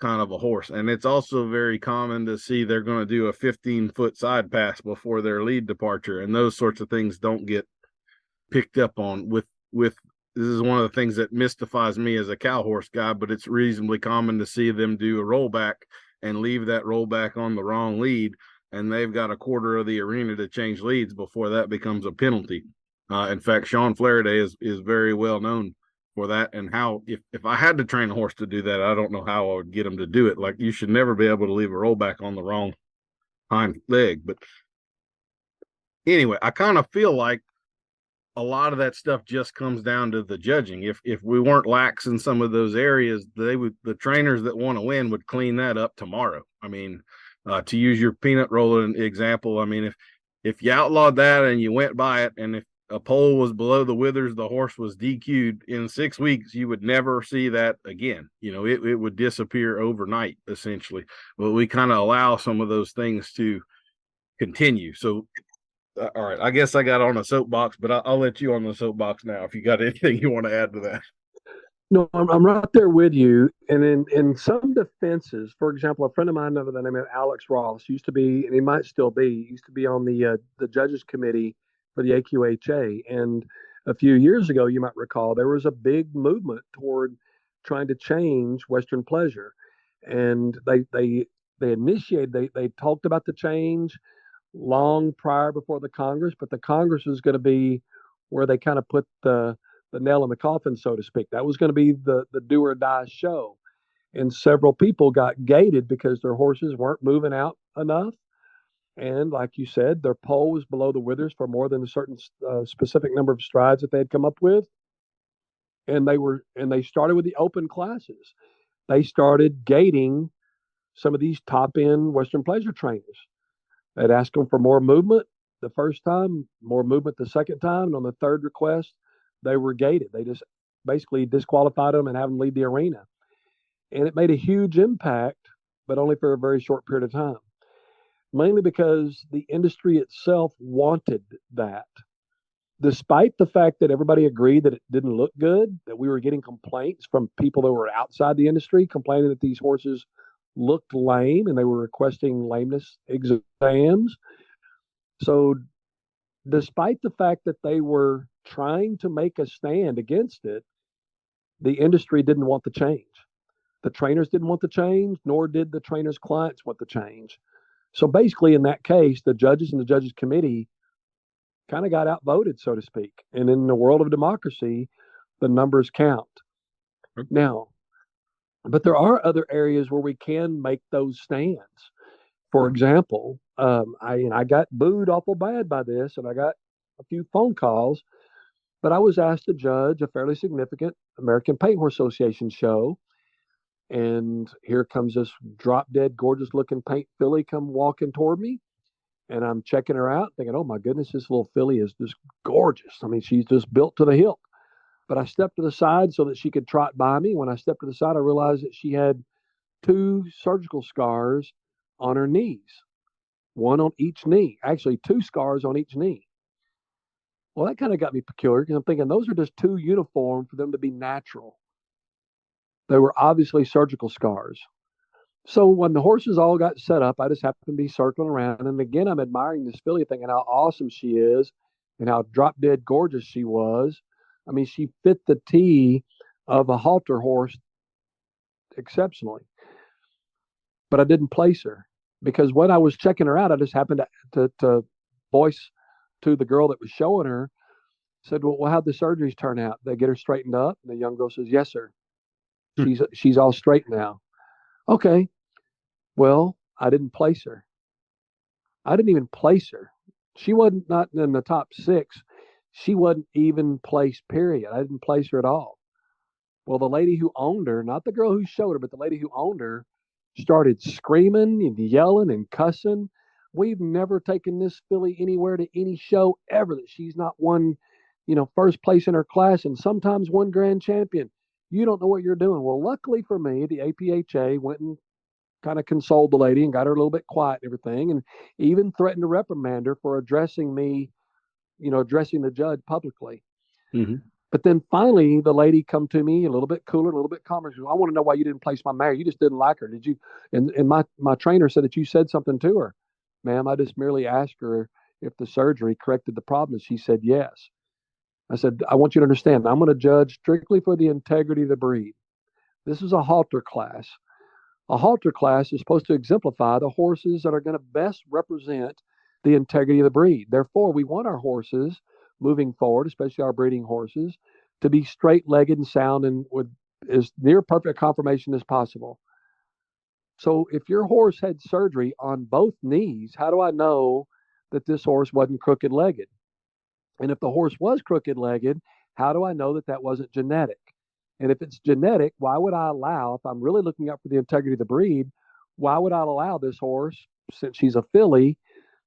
kind of a horse. And it's also very common to see they're going to do a 15-foot side pass before their lead departure, and those sorts of things don't get picked up on with this is one of the things that mystifies me as a cow horse guy, but it's reasonably common to see them do a rollback and leave that rollback on the wrong lead, and they've got a quarter of the arena to change leads before that becomes a penalty. In fact, Sean Flaraday is very well known for that, and how if I had to train a horse to do that, I don't know how I would get him to do it. Like, you should never be able to leave a rollback on the wrong hind leg. But anyway, I kind of feel like a lot of that stuff just comes down to the judging. If we weren't lax in some of those areas, the trainers that want to win would clean that up tomorrow. I mean, to use your peanut rolling example, I mean, if you outlawed that and you went by it, and if a pole was below the withers, the horse was DQ'd in 6 weeks, you would never see that again. It would disappear overnight, essentially. But we kind of allow some of those things to continue. So all right, I guess I got on a soapbox, but I'll let you on the soapbox now if you got anything you want to add to that. No, I'm right there with you. And in some defenses, for example, a friend of mine by the name of Alex Ross used to be, and he might still be, used to be on the judges committee for the AQHA. And a few years ago, you might recall, there was a big movement toward trying to change Western pleasure, and they initiated, they talked about the change long prior before the Congress, but the Congress was going to be where they kind of put the nail in the coffin, so to speak. That was going to be the do or die show. And several people got gated because their horses weren't moving out enough. And like you said, their pole was below the withers for more than a certain specific number of strides that they had come up with. And they started with the open classes. They started gating some of these top end Western pleasure trainers. They'd ask them for more movement the first time, more movement the second time, and on the third request, they were gated. They just basically disqualified them and have them leave the arena. And it made a huge impact, but only for a very short period of time, mainly because the industry itself wanted that. Despite the fact that everybody agreed that it didn't look good, that we were getting complaints from people that were outside the industry complaining that these horses looked lame and they were requesting lameness exams. So, despite the fact that they were trying to make a stand against it, the industry didn't want the change. The trainers didn't want the change, nor did the trainers' clients want the change. So basically, in that case, the judges and the judges committee kind of got outvoted, so to speak. And in the world of democracy, the numbers count. Now, but there are other areas where we can make those stands. For example, I got booed awful bad by this, and I got a few phone calls. But I was asked to judge a fairly significant American Paint Horse Association show, and here comes this drop dead gorgeous looking paint filly come walking toward me, and I'm checking her out, thinking, "Oh my goodness, this little filly is just gorgeous. I mean, she's just built to the hilt." But I stepped to the side so that she could trot by me. When I stepped to the side, I realized that she had two surgical scars on her knees, one on each knee. Actually, two scars on each knee. Well, that kind of got me peculiar because I'm thinking those are just too uniform for them to be natural. They were obviously surgical scars. So when the horses all got set up, I just happened to be circling around. And again, I'm admiring this filly, thinking how awesome she is and how drop dead gorgeous she was. I mean, she fit the T of a halter horse exceptionally. But I didn't place her because when I was checking her out, I just happened to voice to the girl that was showing her, said, well, how'd the surgeries turn out? They get her straightened up? And the young girl says, yes, sir. She's all straight now. Okay. Well, I didn't place her. I didn't even place her. She wasn't not in the top 6. She wasn't even placed, period. I didn't place her at all. Well, the lady who owned her, not the girl who showed her, but the lady who owned her, started screaming and yelling and cussing. We've never taken this filly anywhere to any show ever that she's not won, first place in her class and sometimes won grand champion. You don't know what you're doing. Well, luckily for me, the APHA went and kind of consoled the lady and got her a little bit quiet and everything, and even threatened to reprimand her for addressing me, addressing the judge publicly. Mm-hmm. But then finally, the lady come to me a little bit cooler, a little bit calmer. She goes, I want to know why you didn't place my mare. You just didn't like her. Did you? And my trainer said that you said something to her. Ma'am, I just merely asked her if the surgery corrected the problem. She said yes. I said, I want you to understand, I'm going to judge strictly for the integrity of the breed. This is a halter class. A halter class is supposed to exemplify the horses that are going to best represent the integrity of the breed. Therefore, we want our horses moving forward, especially our breeding horses, to be straight-legged and sound and with as near perfect conformation as possible. So if your horse had surgery on both knees, how do I know that this horse wasn't crooked-legged? And if the horse was crooked-legged, how do I know that that wasn't genetic? And if it's genetic, why would I allow, if I'm really looking out for the integrity of the breed, why would I allow this horse, since she's a filly,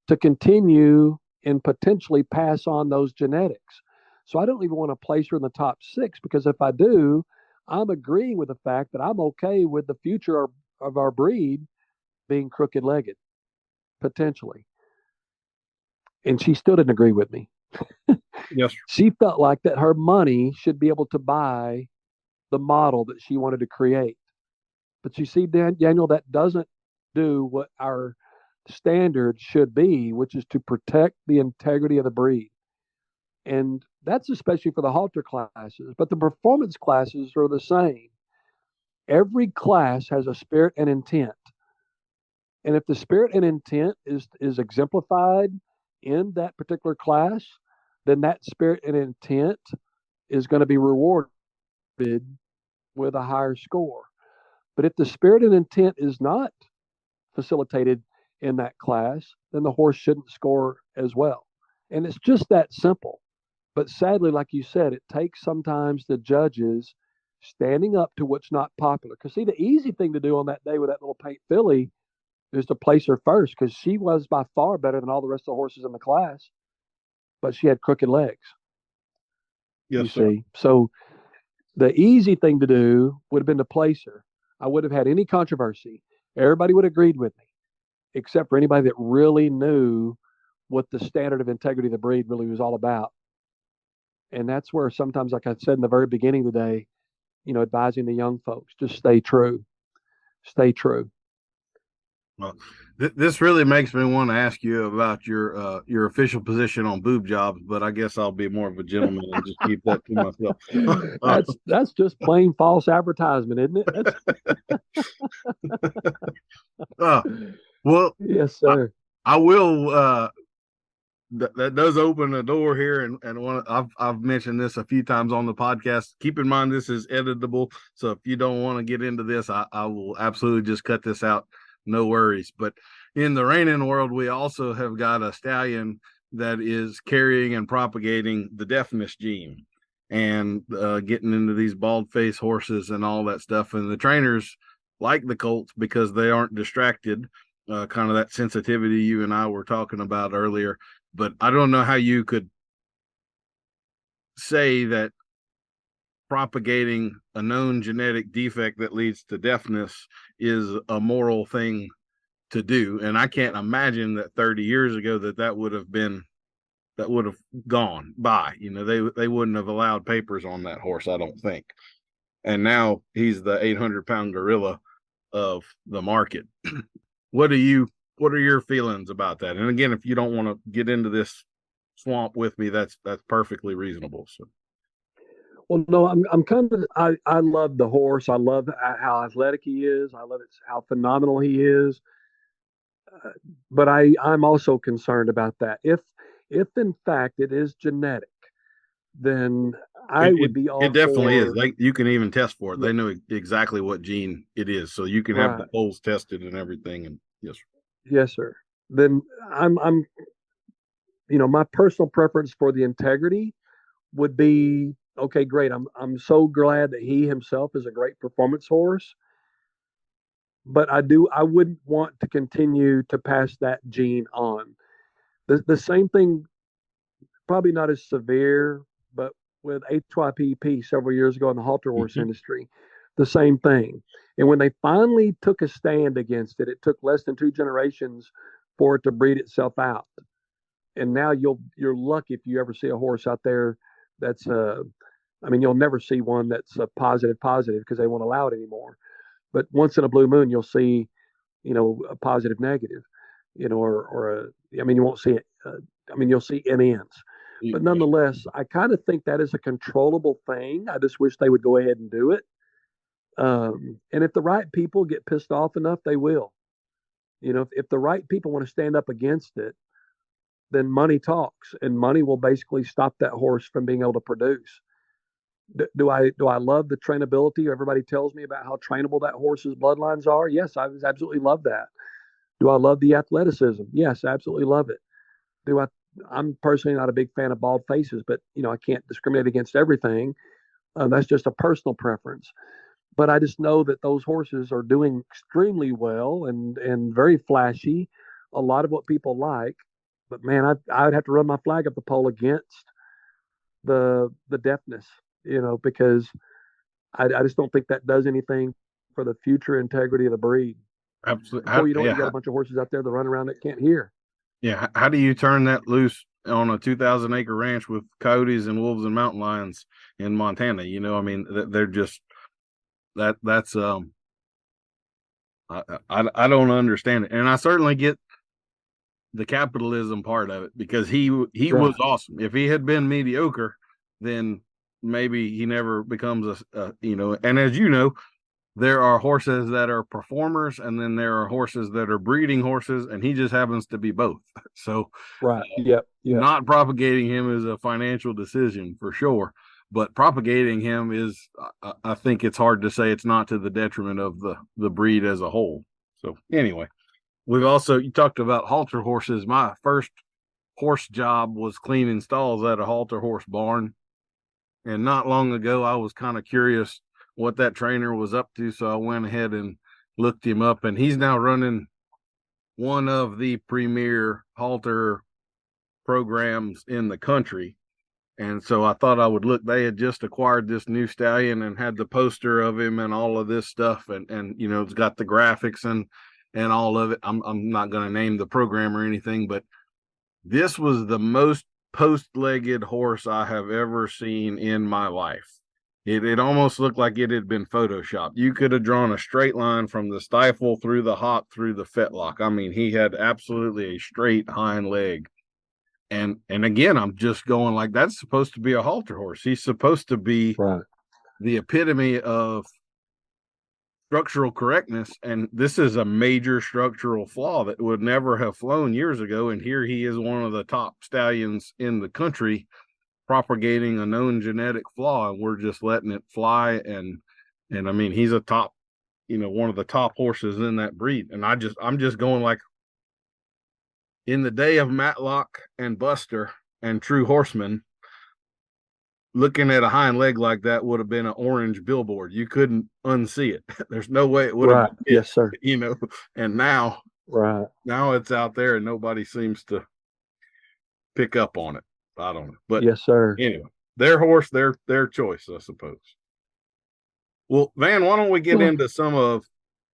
to continue and potentially pass on those genetics? So I don't even want to place her in the top 6, because if I do, I'm agreeing with the fact that I'm okay with the future of our breed being crooked-legged, potentially. And she still didn't agree with me. Yes. She felt like that her money should be able to buy the model that she wanted to create. But you see, Daniel, that doesn't do what our standard should be, which is to protect the integrity of the breed. And that's especially for the halter classes. But the performance classes are the same. Every class has a spirit and intent. And if the spirit and intent is exemplified in that particular class, then that spirit and intent is going to be rewarded with a higher score. But if the spirit and intent is not facilitated in that class, then the horse shouldn't score as well. And it's just that simple. But sadly, like you said, it takes sometimes the judges standing up to what's not popular. Because see, the easy thing to do on that day with that little paint filly is to place her first, because she was by far better than all the rest of the horses in the class, but she had crooked legs. Yes, you sir. see. So the easy thing to do would have been to place her. I wouldn't have had any controversy. Everybody would have agreed with me, except for anybody that really knew what the standard of integrity of the breed really was all about. And that's where sometimes, like I said in the very beginning today, advising the young folks, just stay true. Stay true. Well, this really makes me want to ask you about your official position on boob jobs, but I guess I'll be more of a gentleman and just keep that to myself. That's just plain false advertisement, isn't it? Well, Yes, sir. I will that does open a door here, and I've mentioned this a few times on the podcast. Keep in mind this is editable, so if you don't want to get into this, I will absolutely just cut this out. No worries. But in the reining world, we also have got a stallion that is carrying and propagating the deafness gene, and getting into these bald face horses and all that stuff. And the trainers like the colts because they aren't distracted. Kind of that sensitivity you and I were talking about earlier. But I don't know how you could say that propagating a known genetic defect that leads to deafness is a moral thing to do. And I can't imagine that 30 years ago that would have gone by. They wouldn't have allowed papers on that horse, I don't think. And now he's the 800-pound gorilla of the market. What are your feelings about that? And again, if you don't want to get into this swamp with me, that's perfectly reasonable. So, Well, no, I'm kind of I love the horse. I love how athletic he is. I love how phenomenal he is. But I'm also concerned about that. If in fact it is genetic, then I would be it all definitely is. for. Like, you can even test for it. Yeah, They know exactly what gene it is, so you can have the right. foals tested and everything. And yes, Yes, sir. Then I'm my personal preference for the integrity would be okay. Great. I'm so glad that he himself is a great performance horse. But I wouldn't want to continue to pass that gene on. The same thing, probably not as severe, but with HYPP several years ago in the halter horse mm-hmm. industry, the same thing. And when they finally took a stand against it, it took less than 2 generations for it to breed itself out. And now you're lucky if you ever see a horse out there that's I mean, you'll never see one that's a positive because they won't allow it anymore. But once in a blue moon, you'll see, a positive negative, I mean, you won't see it. I mean, you'll see NNs. But Yes. nonetheless, I kind of think that is a controllable thing. I just wish they would go ahead and do it. And if the right people get pissed off enough, they will. If the right people want to stand up against it, then money talks, and money will basically stop that horse from being able to produce. Do I love the trainability? Everybody tells me about how trainable that horse's bloodlines are. Yes, I absolutely love that. Do I love the athleticism? Yes, absolutely love it. Do I? I'm personally not a big fan of bald faces, but I can't discriminate against everything. That's just a personal preference. But I just know that those horses are doing extremely well and very flashy. A lot of what people like. But man, I'd have to run my flag up the pole against the deafness, because I just don't think that does anything for the future integrity of the breed. Absolutely. Before you know it, you got Yeah, a bunch of horses out there that run around that can't hear. yeah. How do you turn that loose on a 2,000-acre ranch with coyotes and wolves and mountain lions in Montana? I mean, they're just that's I don't understand it, and I certainly get the capitalism part of it, because he was Right. awesome. If he had been mediocre, then maybe he never becomes and as you know, there are horses that are performers, and then there are horses that are breeding horses, and he just happens to be both. So Right. Yep. Yep. not propagating him is a financial decision for sure, but propagating him is, I think it's hard to say it's not to the detriment of the breed as a whole. So anyway, you talked about halter horses. My first horse job was cleaning stalls at a halter horse barn. And not long ago, I was kind of curious what that trainer was up to. So I went ahead and looked him up, and he's now running one of the premier halter programs in the country. And so I thought I would look. They had just acquired this new stallion and had the poster of him and all of this stuff. And it's got the graphics and all of it. I'm not going to name the program or anything, but this was the most post-legged horse I have ever seen in my life. It almost looked like it had been photoshopped. You could have drawn a straight line from the stifle through the hop through the fetlock. I mean, he had absolutely a straight hind leg. And again, I'm just going like, that's supposed to be a halter horse. He's supposed to be Right. the epitome of structural correctness, and this is a major structural flaw that would never have flown years ago. And here he is, one of the top stallions in the country, propagating a known genetic flaw, and we're just letting it fly. And I mean, he's a top, one of the top horses in that breed. And I'm just going like, in the day of Matlock and Buster and True Horsemen, looking at a hind leg like that would have been an orange billboard. You couldn't unsee it. There's no way it would have Right. been Yes, hit, sir. And now, Right. now it's out there and nobody seems to pick up on it. I don't know, but Yes, sir. anyway, their horse, their choice, I suppose. Well, Van, why don't we get Well, into some of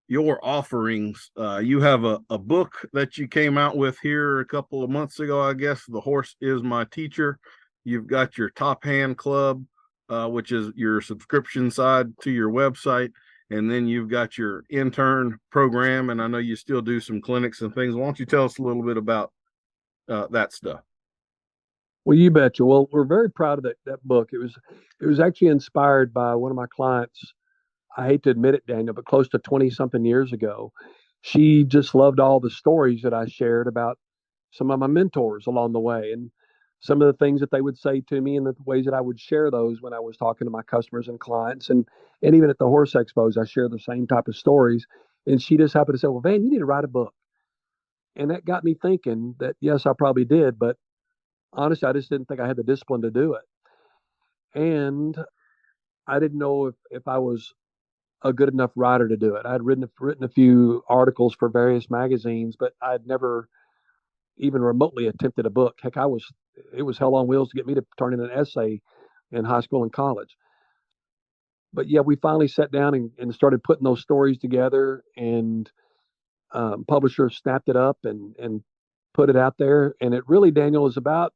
your offerings? You have a book that you came out with here a couple of months ago, I guess. The Horse is My Teacher. You've got your Top Hand Club, which is your subscription side to your website. And then you've got your intern program. And I know you still do some clinics and things. Why don't you tell us a little bit about that stuff? well, you betcha. Well, we're very proud of that book. It was actually inspired by one of my clients. I hate to admit it, Daniel, but close to 20 something years ago, she just loved all the stories that I shared about some of my mentors along the way and some of the things that they would say to me and the ways that I would share those when I was talking to my customers and clients. And even at the horse expos, I share the same type of stories. And she just happened to say, well, Van, you need to write a book. And that got me thinking that, yes, I probably did. But honestly, I just didn't think I had the discipline to do it. And I didn't know if I was a good enough writer to do it. I'd written a few articles for various magazines, but I'd never even remotely attempted a book. Heck, it was hell on wheels to get me to turn in an essay in high school and college. But yeah, we finally sat down and started putting those stories together, and publishers snapped it up and put it out there. And it really, Daniel, is about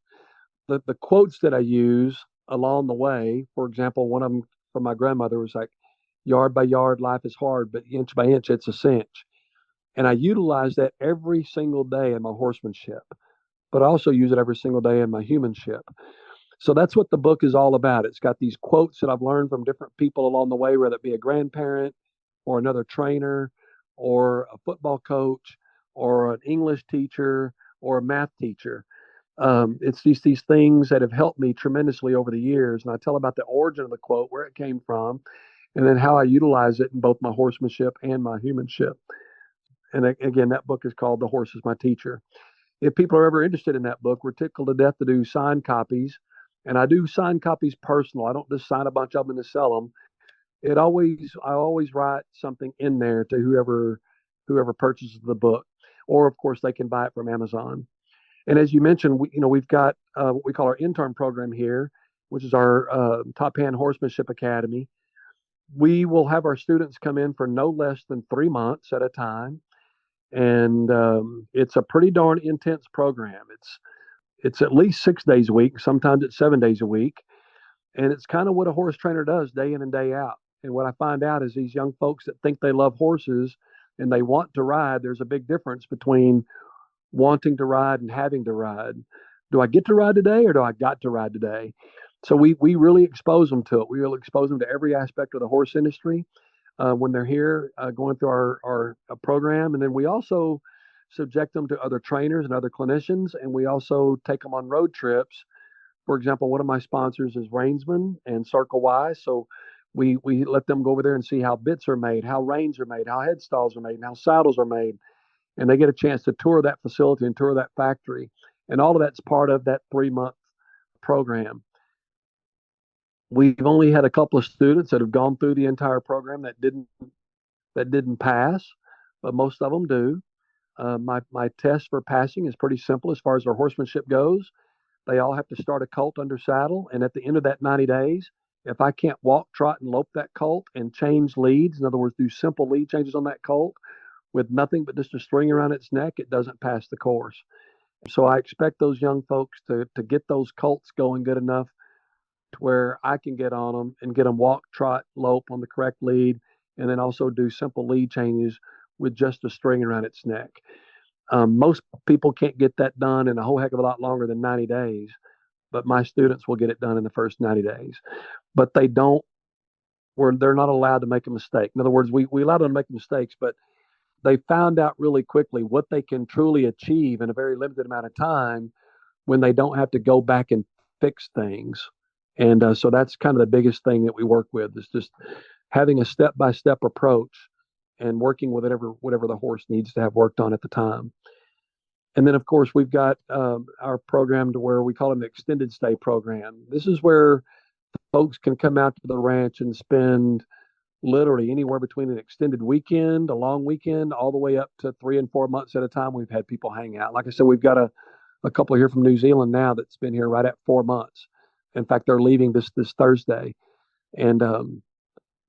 the quotes that I use along the way. For example, one of them from my grandmother was like, "Yard by yard, life is hard, but inch by inch, it's a cinch." And I utilize that every single day in my horsemanship, but I also use it every single day in my humanship. So that's what the book is all about. It's got these quotes that I've learned from different people along the way, whether it be a grandparent or another trainer or a football coach or an English teacher or a math teacher. It's these things that have helped me tremendously over the years. And I tell about the origin of the quote, where it came from, and then how I utilize it in both my horsemanship and my humanship. And again, that book is called The Horse is My Teacher. If people are ever interested in that book, we're tickled to death to do signed copies. And I do sign copies personal. I don't just sign a bunch of them to sell them. I always write something in there to whoever purchases the book, or of course they can buy it from Amazon. And as you mentioned, we've got what we call our intern program here, which is our Top Hand Horsemanship Academy. We will have our students come in for no less than 3 months at a time, and it's a pretty darn intense program. It's at least 6 days a week. Sometimes it's 7 days a week, and it's kind of what a horse trainer does day in and day out. And what I find out is these young folks that think they love horses and they want to ride, there's a big difference between wanting to ride and having to ride. Do I get to ride today or do I got to ride today? So we really expose them to it. We really expose them to every aspect of the horse industry when they're here going through our program. And then we also subject them to other trainers and other clinicians. And we also take them on road trips. For example, one of my sponsors is Reinsman and Circle Y. So we let them go over there and see how bits are made, how reins are made, how headstalls are made, and how saddles are made. And they get a chance to tour that facility and tour that factory. And all of that's part of that 3 month program. We've only had a couple of students that have gone through the entire program that didn't pass, but most of them do. My test for passing is pretty simple as far as their horsemanship goes. They all have to start a colt under saddle, and at the end of that 90 days, if I can't walk, trot, and lope that colt and change leads, in other words, do simple lead changes on that colt with nothing but just a string around its neck, it doesn't pass the course. So I expect those young folks to get those colts going good enough to where I can get on them and get them walk, trot, lope on the correct lead, and then also do simple lead changes with just a string around its neck. Most people can't get that done in a whole heck of a lot longer than 90 days, but my students will get it done in the first 90 days. But they don't where they're not allowed to make a mistake. In other words, we allow them to make mistakes, but they found out really quickly what they can truly achieve in a very limited amount of time when they don't have to go back and fix things. And so that's kind of the biggest thing that we work with is just having a step by step approach and working with whatever the horse needs to have worked on at the time. And then, of course, we've got our program to where we call it an extended stay program. This is where folks can come out to the ranch and spend literally anywhere between an extended weekend, a long weekend, all the way up to 3 and 4 months at a time. We've had people hang out. Like I said, we've got a couple here from New Zealand now that's been here right at 4 months. In fact, they're leaving this Thursday. And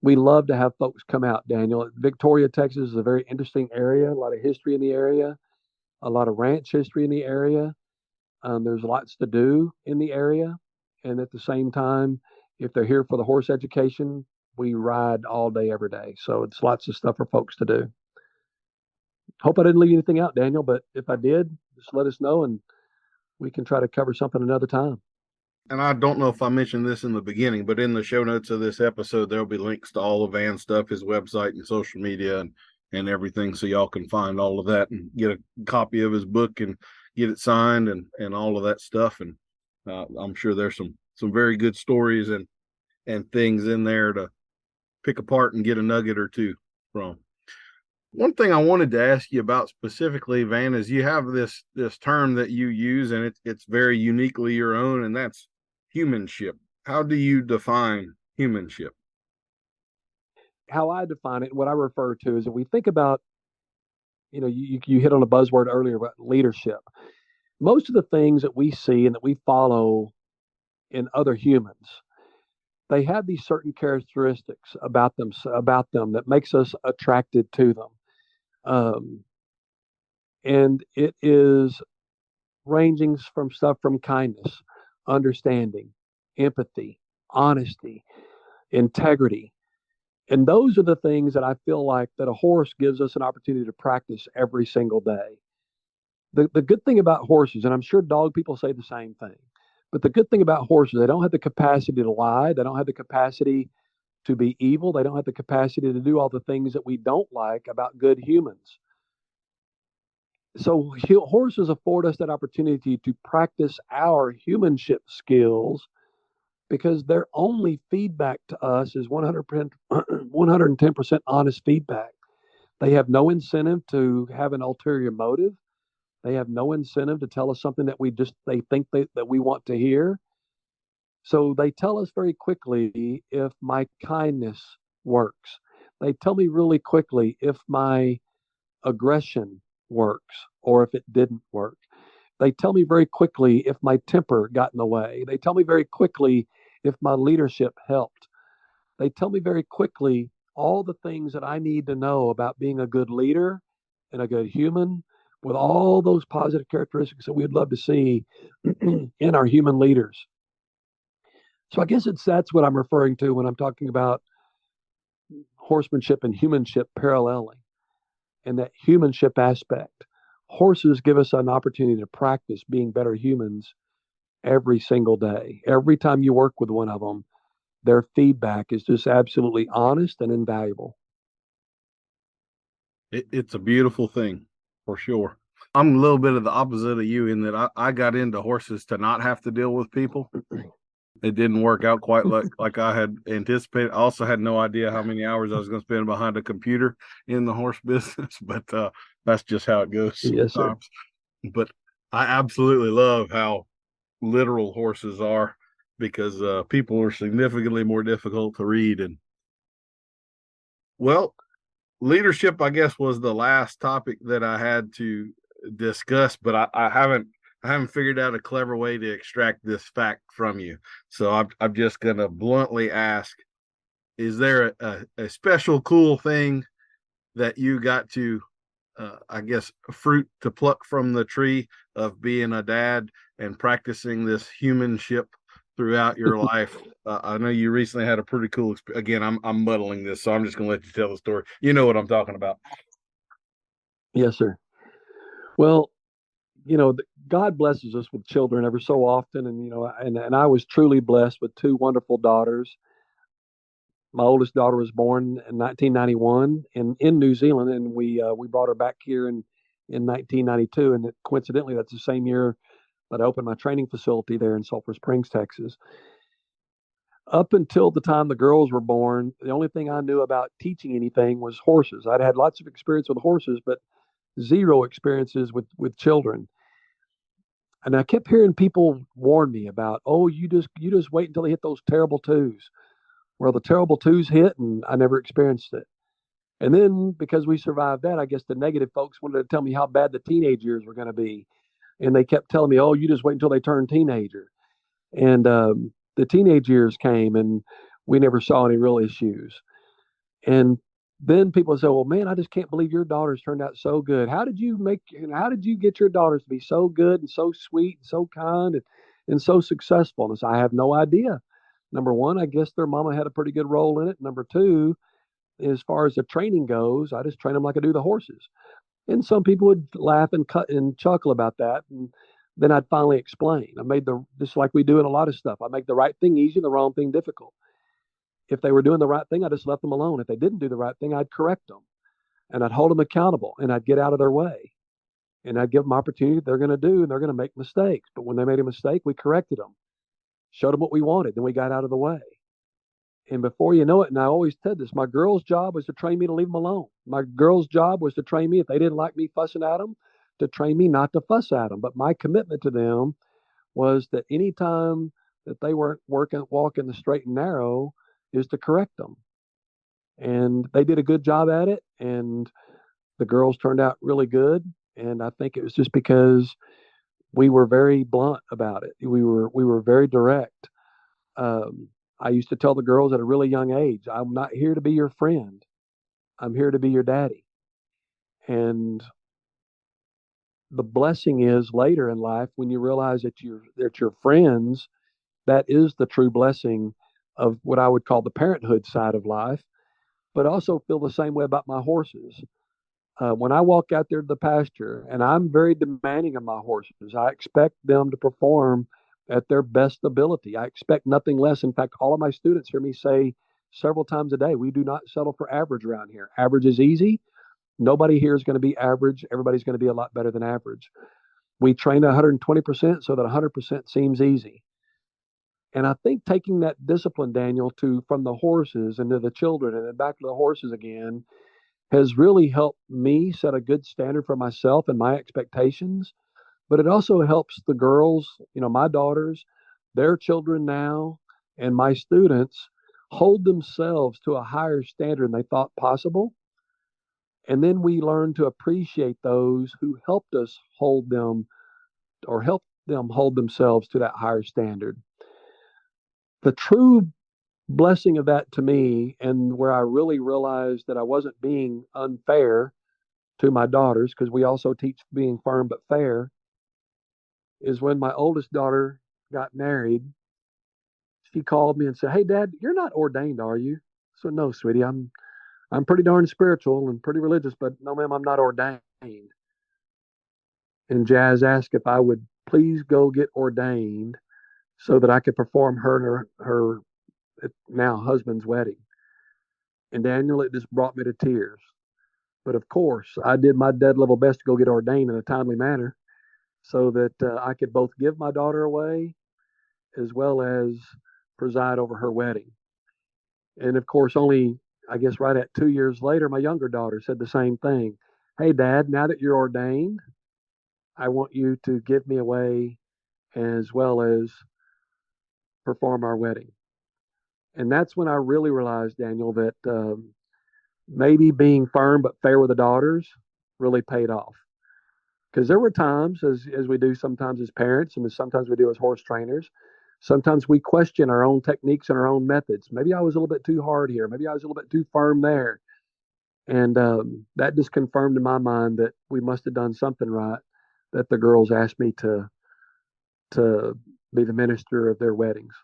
we love to have folks come out, Daniel. Victoria, Texas is a very interesting area, a lot of history in the area, a lot of ranch history in the area. There's lots to do in the area. And at the same time, if they're here for the horse education, we ride all day, every day. So it's lots of stuff for folks to do. Hope I didn't leave anything out, Daniel, but if I did, just let us know and we can try to cover something another time. And I don't know if I mentioned this in the beginning, but in the show notes of this episode, there'll be links to all of Van's stuff, his website and social media and everything. So y'all can find all of that and get a copy of his book and get it signed and all of that stuff. And I'm sure there's some very good stories and things in there to pick apart and get a nugget or two from. One thing I wanted to ask you about specifically, Van, is you have this term that you use, and it's very uniquely your own, and that's humanship. How do you define humanship? How I define it, what I refer to is if we think about, you hit on a buzzword earlier about leadership. Most of the things that we see and that we follow in other humans, they have these certain characteristics about them that makes us attracted to them. And it is ranging from stuff from kindness, understanding, empathy, honesty, integrity. And those are the things that I feel like that a horse gives us an opportunity to practice every single day. The good thing about horses, and I'm sure dog people say the same thing, but the good thing about horses, they don't have the capacity to lie. They don't have the capacity to be evil. They don't have the capacity to do all the things that we don't like about good humans. So horses afford us that opportunity to practice our humanship skills because their only feedback to us is 110% honest feedback. They have no incentive to have an ulterior motive. They have no incentive to tell us something that they think that we want to hear. So they tell us very quickly if my kindness works. They tell me really quickly if my aggression works or if it didn't work. They tell me very quickly if my temper got in the way. They tell me very quickly if my leadership helped. They tell me very quickly all the things that I need to know about being a good leader and a good human with all those positive characteristics that we'd love to see in our human leaders. So I guess that's what I'm referring to when I'm talking about horsemanship and humanship paralleling and that humanship aspect. Horses give us an opportunity to practice being better humans every single day. Every time you work with one of them, their feedback is just absolutely honest and invaluable. It's a beautiful thing for sure. I'm a little bit of the opposite of you in that I got into horses to not have to deal with people. It didn't work out quite like I had anticipated. I also had no idea how many hours I was going to spend behind a computer in the horse business, but that's just how it goes Yes, sir. sometimes. But I absolutely love how literal horses are because people are significantly more difficult to read. And well, leadership, I guess, was the last topic that I had to discuss, but I haven't figured out a clever way to extract this fact from you. So I'm just gonna bluntly ask: is there a special cool thing that you got to, I guess, fruit to pluck from the tree of being a dad and practicing this humanship throughout your life? I know you recently had a pretty cool again, I'm muddling this, so I'm just gonna let you tell the story. You know what I'm talking about. Yes, sir. Well, God blesses us with children ever so often, and and I was truly blessed with two wonderful daughters. My oldest daughter was born in 1991 in New Zealand, and we brought her back here in 1992. And coincidentally, that's the same year that I opened my training facility there in Sulphur Springs, Texas. Up until the time the girls were born, the only thing I knew about teaching anything was horses. I'd had lots of experience with horses, but zero experiences with children. And I kept hearing people warn me about, oh, you just wait until they hit those terrible twos. Well, the terrible twos hit, and I never experienced it. And then because we survived that, I guess the negative folks wanted to tell me how bad the teenage years were going to be, and they kept telling me, oh, you just wait until they turn teenager. And the teenage years came, and we never saw any real issues. And then people say, well, man, I just can't believe your daughters turned out so good. How did you get your daughters to be so good and so sweet and so kind and so successful? And I said, I have no idea. Number one, I guess their mama had a pretty good role in it. Number two, as far as the training goes, I just train them like I do the horses. And some people would laugh and cut and chuckle about that. And then I'd finally explain. I made just like we do in a lot of stuff. I make the right thing easy, the wrong thing difficult. If they were doing the right thing, I just left them alone. If they didn't do the right thing, I'd correct them and I'd hold them accountable and I'd get out of their way and I'd give them opportunity they're going to do and they're going to make mistakes. But when they made a mistake, we corrected them, showed them what we wanted, then we got out of the way. And before you know it, and I always said this, my girl's job was to train me to leave them alone. My girl's job was to train me, if they didn't like me fussing at them, to train me not to fuss at them. But my commitment to them was that anytime that they weren't walking the straight and narrow, is to correct them. And they did a good job at it. And the girls turned out really good. And I think it was just because we were very blunt about it. We were very direct. I used to tell the girls at a really young age, I'm not here to be your friend. I'm here to be your daddy. And the blessing is later in life when you realize that your friends, that is the true blessing of what I would call the parenthood side of life, but also feel the same way about my horses. When I walk out there to the pasture, and I'm very demanding of my horses, I expect them to perform at their best ability. I expect nothing less. In fact, all of my students hear me say several times a day, we do not settle for average around here. Average is easy. Nobody here is going to be average. Everybody's going to be a lot better than average. We train 120% so that 100% seems easy. And I think taking that discipline, Daniel, to from the horses and to the children and then back to the horses again has really helped me set a good standard for myself and my expectations. But it also helps the girls, my daughters, their children now, and my students hold themselves to a higher standard than they thought possible. And then we learn to appreciate those who helped us hold them or help them hold themselves to that higher standard. The true blessing of that to me, and where I really realized that I wasn't being unfair to my daughters, because we also teach being firm but fair, is when my oldest daughter got married. She called me and said, "Hey, Dad, you're not ordained, are you?" So, no, sweetie, I'm pretty darn spiritual and pretty religious, but no, ma'am, I'm not ordained. And Jazz asked if I would please go get ordained so that I could perform her now husband's wedding. And Daniel, it just brought me to tears. But of course, I did my dead level best to go get ordained in a timely manner so that I could both give my daughter away as well as preside over her wedding. And of course, only, I guess, right at 2 years later, my younger daughter said the same thing. Hey, Dad, now that you're ordained, I want you to give me away as well as perform our wedding. And that's when I really realized, Daniel, that maybe being firm but fair with the daughters really paid off. Because there were times, as we do sometimes as parents, and as sometimes we do as horse trainers, sometimes we question our own techniques and our own methods. Maybe I was a little bit too hard here. Maybe I was a little bit too firm there. And that just confirmed in my mind that we must have done something right. That the girls asked me to be the minister of their weddings.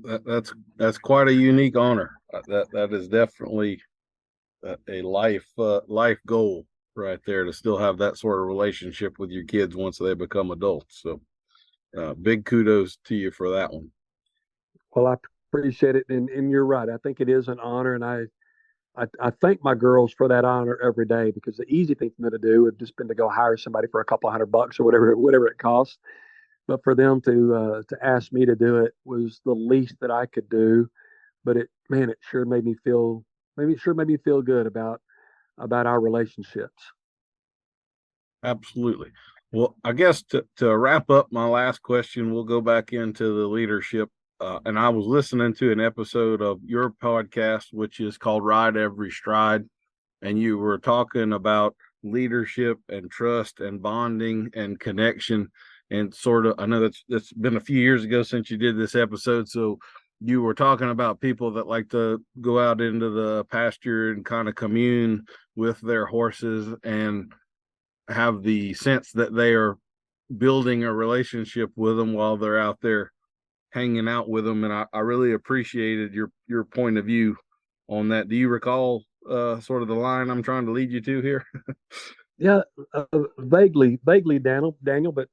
That's quite a unique honor. That is definitely a life goal right there, to still have that sort of relationship with your kids once they become adults. So big kudos to you for that one. Well, I Appreciate it. And you're right. I think it is an honor. And I thank my girls for that honor every day, because the easy thing for me to do would just been to go hire somebody for a couple of $100 or whatever it costs. But for them to ask me to do it was the least that I could do. But it sure made me feel, maybe it sure made me feel good about our relationships. Absolutely. Well, I guess to wrap up my last question, we'll go back into the leadership. And I was listening to an episode of your podcast, which is called Ride Every Stride. And you were talking about leadership and trust and bonding and connection. And sort of, I know that's been a few years ago since you did this episode. So you were talking about people that like to go out into the pasture and kind of commune with their horses and have the sense that they are building a relationship with them while they're out there hanging out with them. And I really appreciated your point of view on that. Do you recall sort of the line I'm trying to lead you to here? Yeah, vaguely, Daniel, but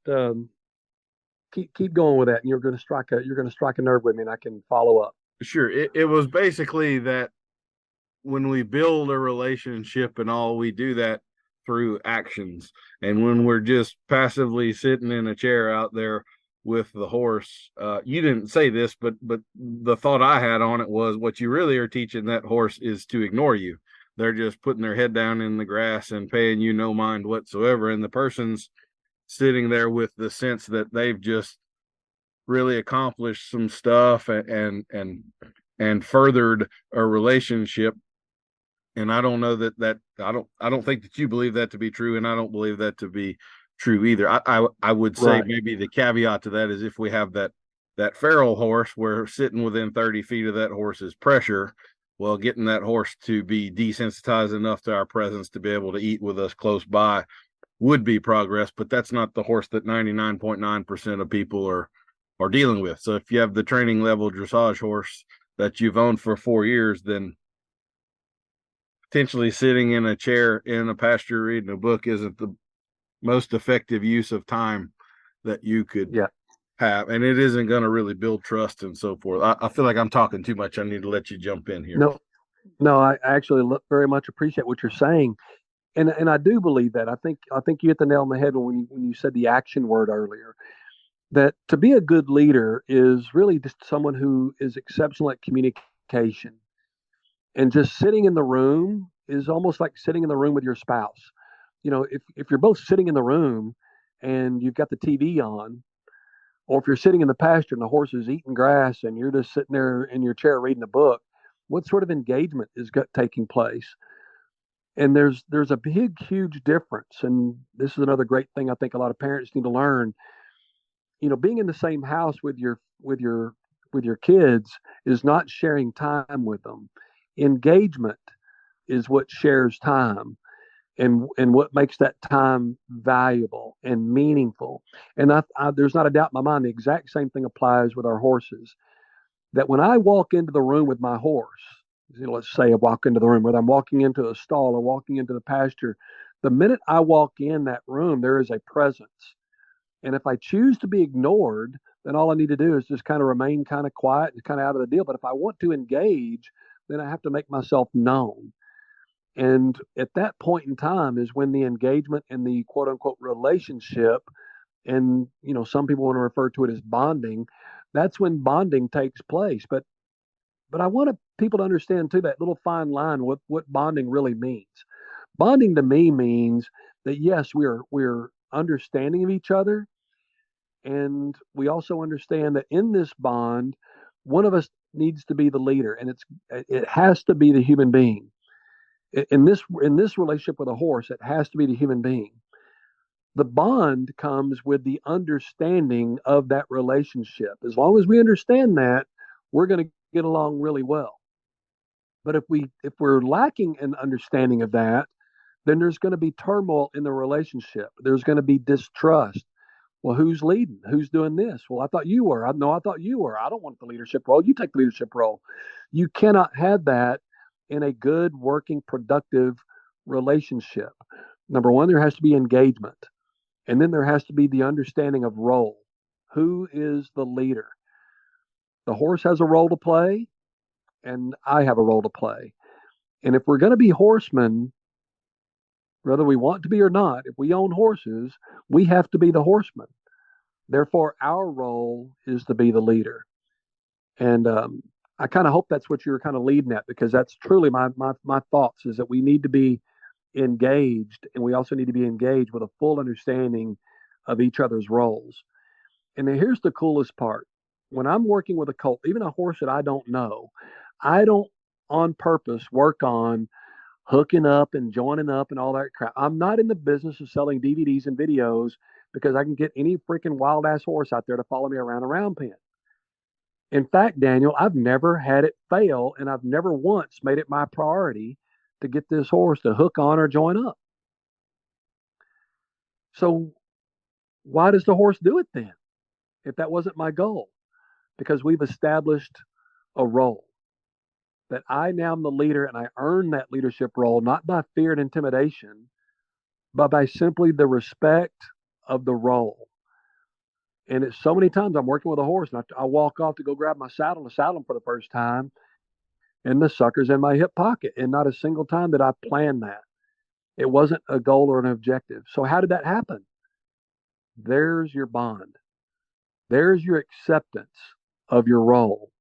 keep going with that, and you're going to strike a nerve with me, and I can follow up. Sure. It was basically that when we build a relationship and all, we do that through actions. And when we're just passively sitting in a chair out there with the horse, you didn't say this, but the thought I had on it was what you really are teaching that horse is to ignore you. They're just putting their head down in the grass and paying you no mind whatsoever. And the person's sitting there with the sense that they've just really accomplished some stuff and furthered a relationship. And I don't know that I don't think that you believe that to be true, and I don't believe that to be true either. I would say Right. maybe the caveat to that is if we have that feral horse, we're sitting within 30 feet of that horse's pressure. Well, getting that horse to be desensitized enough to our presence to be able to eat with us close by would be progress, but that's not the horse that 99.9% of people are dealing with. So if you have the training level dressage horse that you've owned for 4 years, then potentially sitting in a chair in a pasture reading a book isn't the most effective use of time that you could Yeah. have. And it isn't going to really build trust and so forth. I feel like I'm talking too much. I need to let you jump in here. No, no, I actually very much appreciate what you're saying, and I do believe that. I think you hit the nail on the head when you said the action word earlier. That to be a good leader is really just someone who is exceptional at communication, and just sitting in the room is almost like sitting in the room with your spouse. If you're both sitting in the room and you've got the TV on, or if you're sitting in the pasture and the horse is eating grass and you're just sitting there in your chair reading a book, what sort of engagement is taking place? And there's a big, huge difference. And this is another great thing I think a lot of parents need to learn. Being in the same house with your kids is not sharing time with them. Engagement is what shares time, and what makes that time valuable and meaningful. And there's not a doubt in my mind the exact same thing applies with our horses. That when I walk into the room with my horse, let's say I walk into the room, whether I'm walking into a stall or walking into the pasture, the minute I walk in that room, there is a presence. And if I choose to be ignored, then all I need to do is just kind of remain kind of quiet and kind of out of the deal. But if I want to engage, then I have to make myself known. And at that point in time is when the engagement and the quote unquote relationship, and some people want to refer to it as bonding, that's when bonding takes place. But I want people to understand too that little fine line what bonding really means. Bonding to me means that yes, we're understanding of each other, and we also understand that in this bond, one of us needs to be the leader, and it has to be the human being. In this relationship with a horse, it has to be the human being. The bond comes with the understanding of that relationship. As long as we understand that, we're going to get along really well. But if we're lacking an understanding of that, then there's going to be turmoil in the relationship. There's going to be distrust. Well, who's leading? Who's doing this? Well, I thought you were. No, I thought you were. I don't want the leadership role. You take the leadership role. You cannot have that in a good, working, productive relationship. Number one, there has to be engagement. And then there has to be the understanding of role. Who is the leader? The horse has a role to play, and I have a role to play. And if we're going to be horsemen, whether we want to be or not, if we own horses, we have to be the horsemen. Therefore, our role is to be the leader. And I kind of hope that's what you're kind of leading at, because that's truly my thoughts, is that we need to be engaged, and we also need to be engaged with a full understanding of each other's roles. And then here's the coolest part. When I'm working with a colt, even a horse that I don't know, I don't on purpose work on hooking up and joining up and all that crap. I'm not in the business of selling DVDs and videos because I can get any freaking wild ass horse out there to follow me around a round pen. In fact, Daniel, I've never had it fail, and I've never once made it my priority to get this horse to hook on or join up. So why does the horse do it then, if that wasn't my goal? Because we've established a role that I now am the leader, and I earn that leadership role not by fear and intimidation, but by simply the respect of the role. And it's so many times I'm working with a horse, and I walk off to go grab my saddle and saddle him for the first time, and the sucker's in my hip pocket. And not a single time did I plan that. It wasn't a goal or an objective. So how did that happen? There's your bond. There's your acceptance of your role.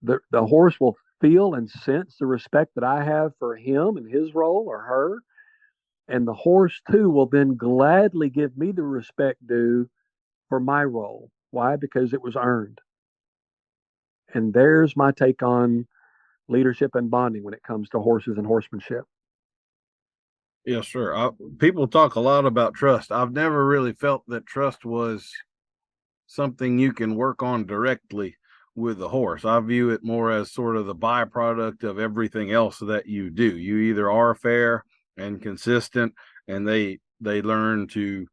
The horse will feel and sense the respect that I have for him and his role, or her. And the horse too will then gladly give me the respect due for my role. Why? Because it was earned. And there's my take on leadership and bonding when it comes to horses and horsemanship. Yes, sir. People talk a lot about trust. I've never really felt that trust was something you can work on directly with the horse. I view it more as sort of the byproduct of everything else that you do. You either are fair and consistent, and they learn to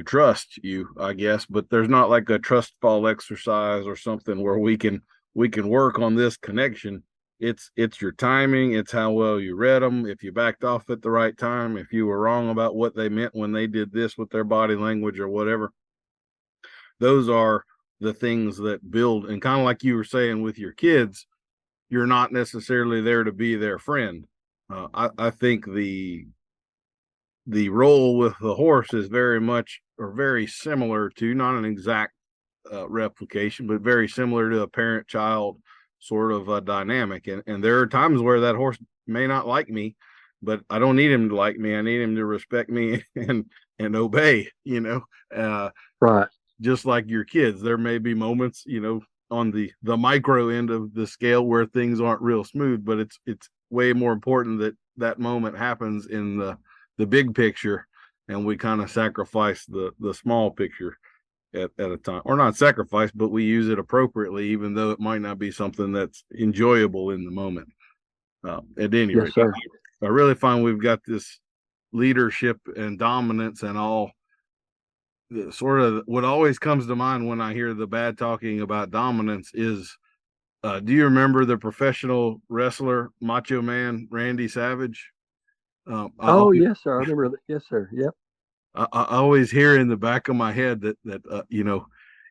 trust you, I guess. But there's not like a trust fall exercise or something where we can work on this connection. It's your timing. It's how well you read them. If you backed off at the right time, if you were wrong about what they meant when they did this with their body language or whatever, those are the things that build. And kind of like you were saying with your kids, you're not necessarily there to be their friend. I think the role with the horse is very much, or very similar to, not an exact replication, but very similar to a parent-child sort of a dynamic. And there are times where that horse may not like me, but I don't need him to like me. I need him to respect me and obey, Right. just like your kids. There may be moments, on the micro end of the scale where things aren't real smooth, but it's way more important that that moment happens in the big picture, and we kind of sacrifice the small picture at a time, or not sacrifice, but we use it appropriately, even though it might not be something that's enjoyable in the moment. At any Yes, rate, sir. I really find we've got this leadership and dominance and all. Sort of what always comes to mind when I hear the bad talking about dominance is, do you remember the professional wrestler Macho Man Randy Savage? Oh, yes, sir. I remember that. Yes, sir. Yep. I always hear in the back of my head that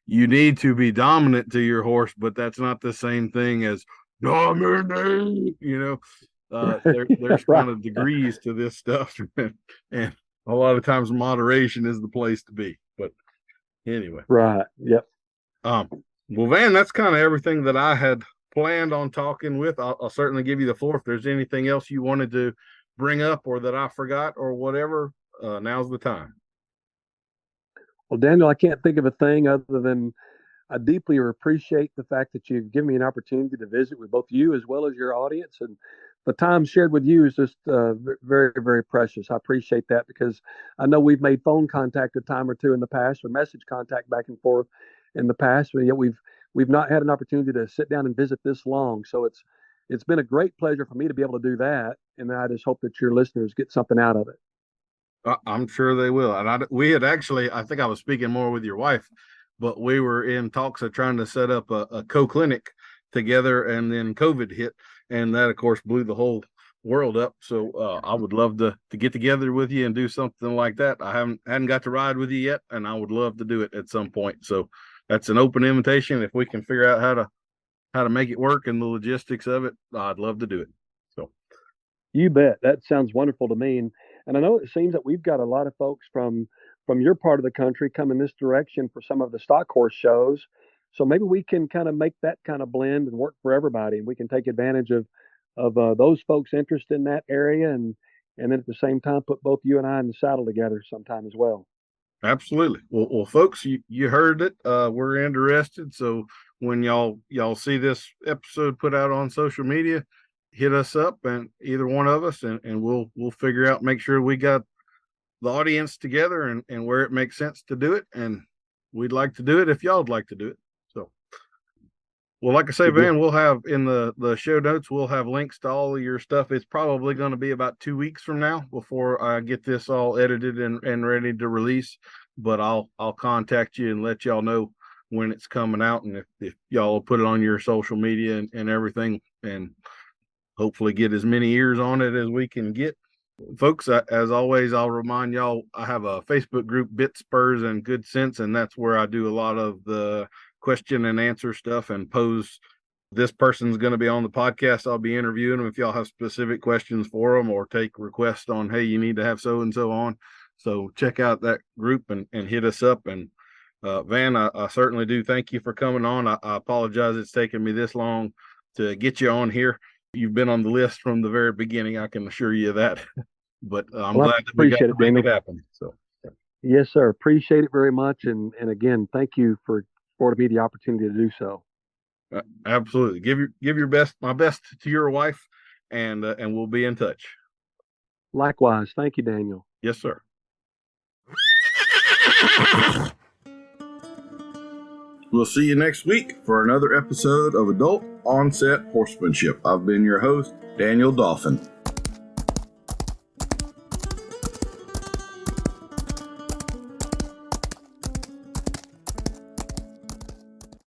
you need to be dominant to your horse, but that's not the same thing as dominate. There's Right. kind of degrees to this stuff, and a lot of times moderation is the place to be. But anyway, Right. Yep. um, well, Van, that's kind of everything that I had planned on talking with. I'll certainly give you the floor if there's anything else you wanted to bring up or that I forgot or whatever. Now's the time. Well, Daniel, I can't think of a thing other than I deeply appreciate the fact that you've given me an opportunity to visit with both you as well as your audience. And the time shared with you is just very, very precious. I appreciate that, because I know we've made phone contact a time or two in the past, or message contact back and forth in the past, but yet we've not had an opportunity to sit down and visit this long. So it's been a great pleasure for me to be able to do that. And I just hope that your listeners get something out of it. I'm sure they will. And we had actually, I think I was speaking more with your wife, but we were in talks of trying to set up a co-clinic together, and then COVID hit, and that of course blew the whole world up. So I would love to get together with you and do something like that. I hadn't got to ride with you yet, and I would love to do it at some point. So that's an open invitation. If we can figure out how to make it work and the logistics of it, I'd love to do it. So You bet. That sounds wonderful to me. And I know it seems that we've got a lot of folks from your part of the country coming this direction for some of the stock horse shows. So maybe we can kind of make that kind of blend and work for everybody. And we can take advantage of those folks interested in that area, and then at the same time put both you and I in the saddle together sometime as well. absolutely. Well, folks, you heard it. We're interested. So when y'all see this episode put out on social media, hit us up, and either one of us, and we'll figure out, make sure we got the audience together and where it makes sense to do it. And we'd like to do it if y'all would like to do it. So, well, like I say, Van, we'll have in the show notes, we'll have links to all of your stuff. It's probably going to be about 2 weeks from now before I get this all edited and ready to release. But I'll contact you and let y'all know when it's coming out. And if y'all will put it on your social media and everything, and hopefully get as many ears on it as we can get. Folks, as always, I'll remind y'all, I have a Facebook group, Bit Spurs and Good Sense, and that's where I do a lot of the question and answer stuff and pose. This person's going to be on the podcast. I'll be interviewing them if y'all have specific questions for them or take requests on, hey, you need to have so and so on. So check out that group and hit us up. And Van, I certainly do thank you for coming on. I apologize it's taken me this long to get you on here. You've been on the list from the very beginning, I can assure you that. But I'm glad that we got to make it happen. So, yes, sir. Appreciate it very much. And again, thank you for affording me the opportunity to do so. Absolutely. Give your best, my best to your wife, and we'll be in touch. Likewise. Thank you, Daniel. Yes, sir. We'll see you next week for another episode of Adult Onset Horsemanship. I've been your host, Daniel Dolphin.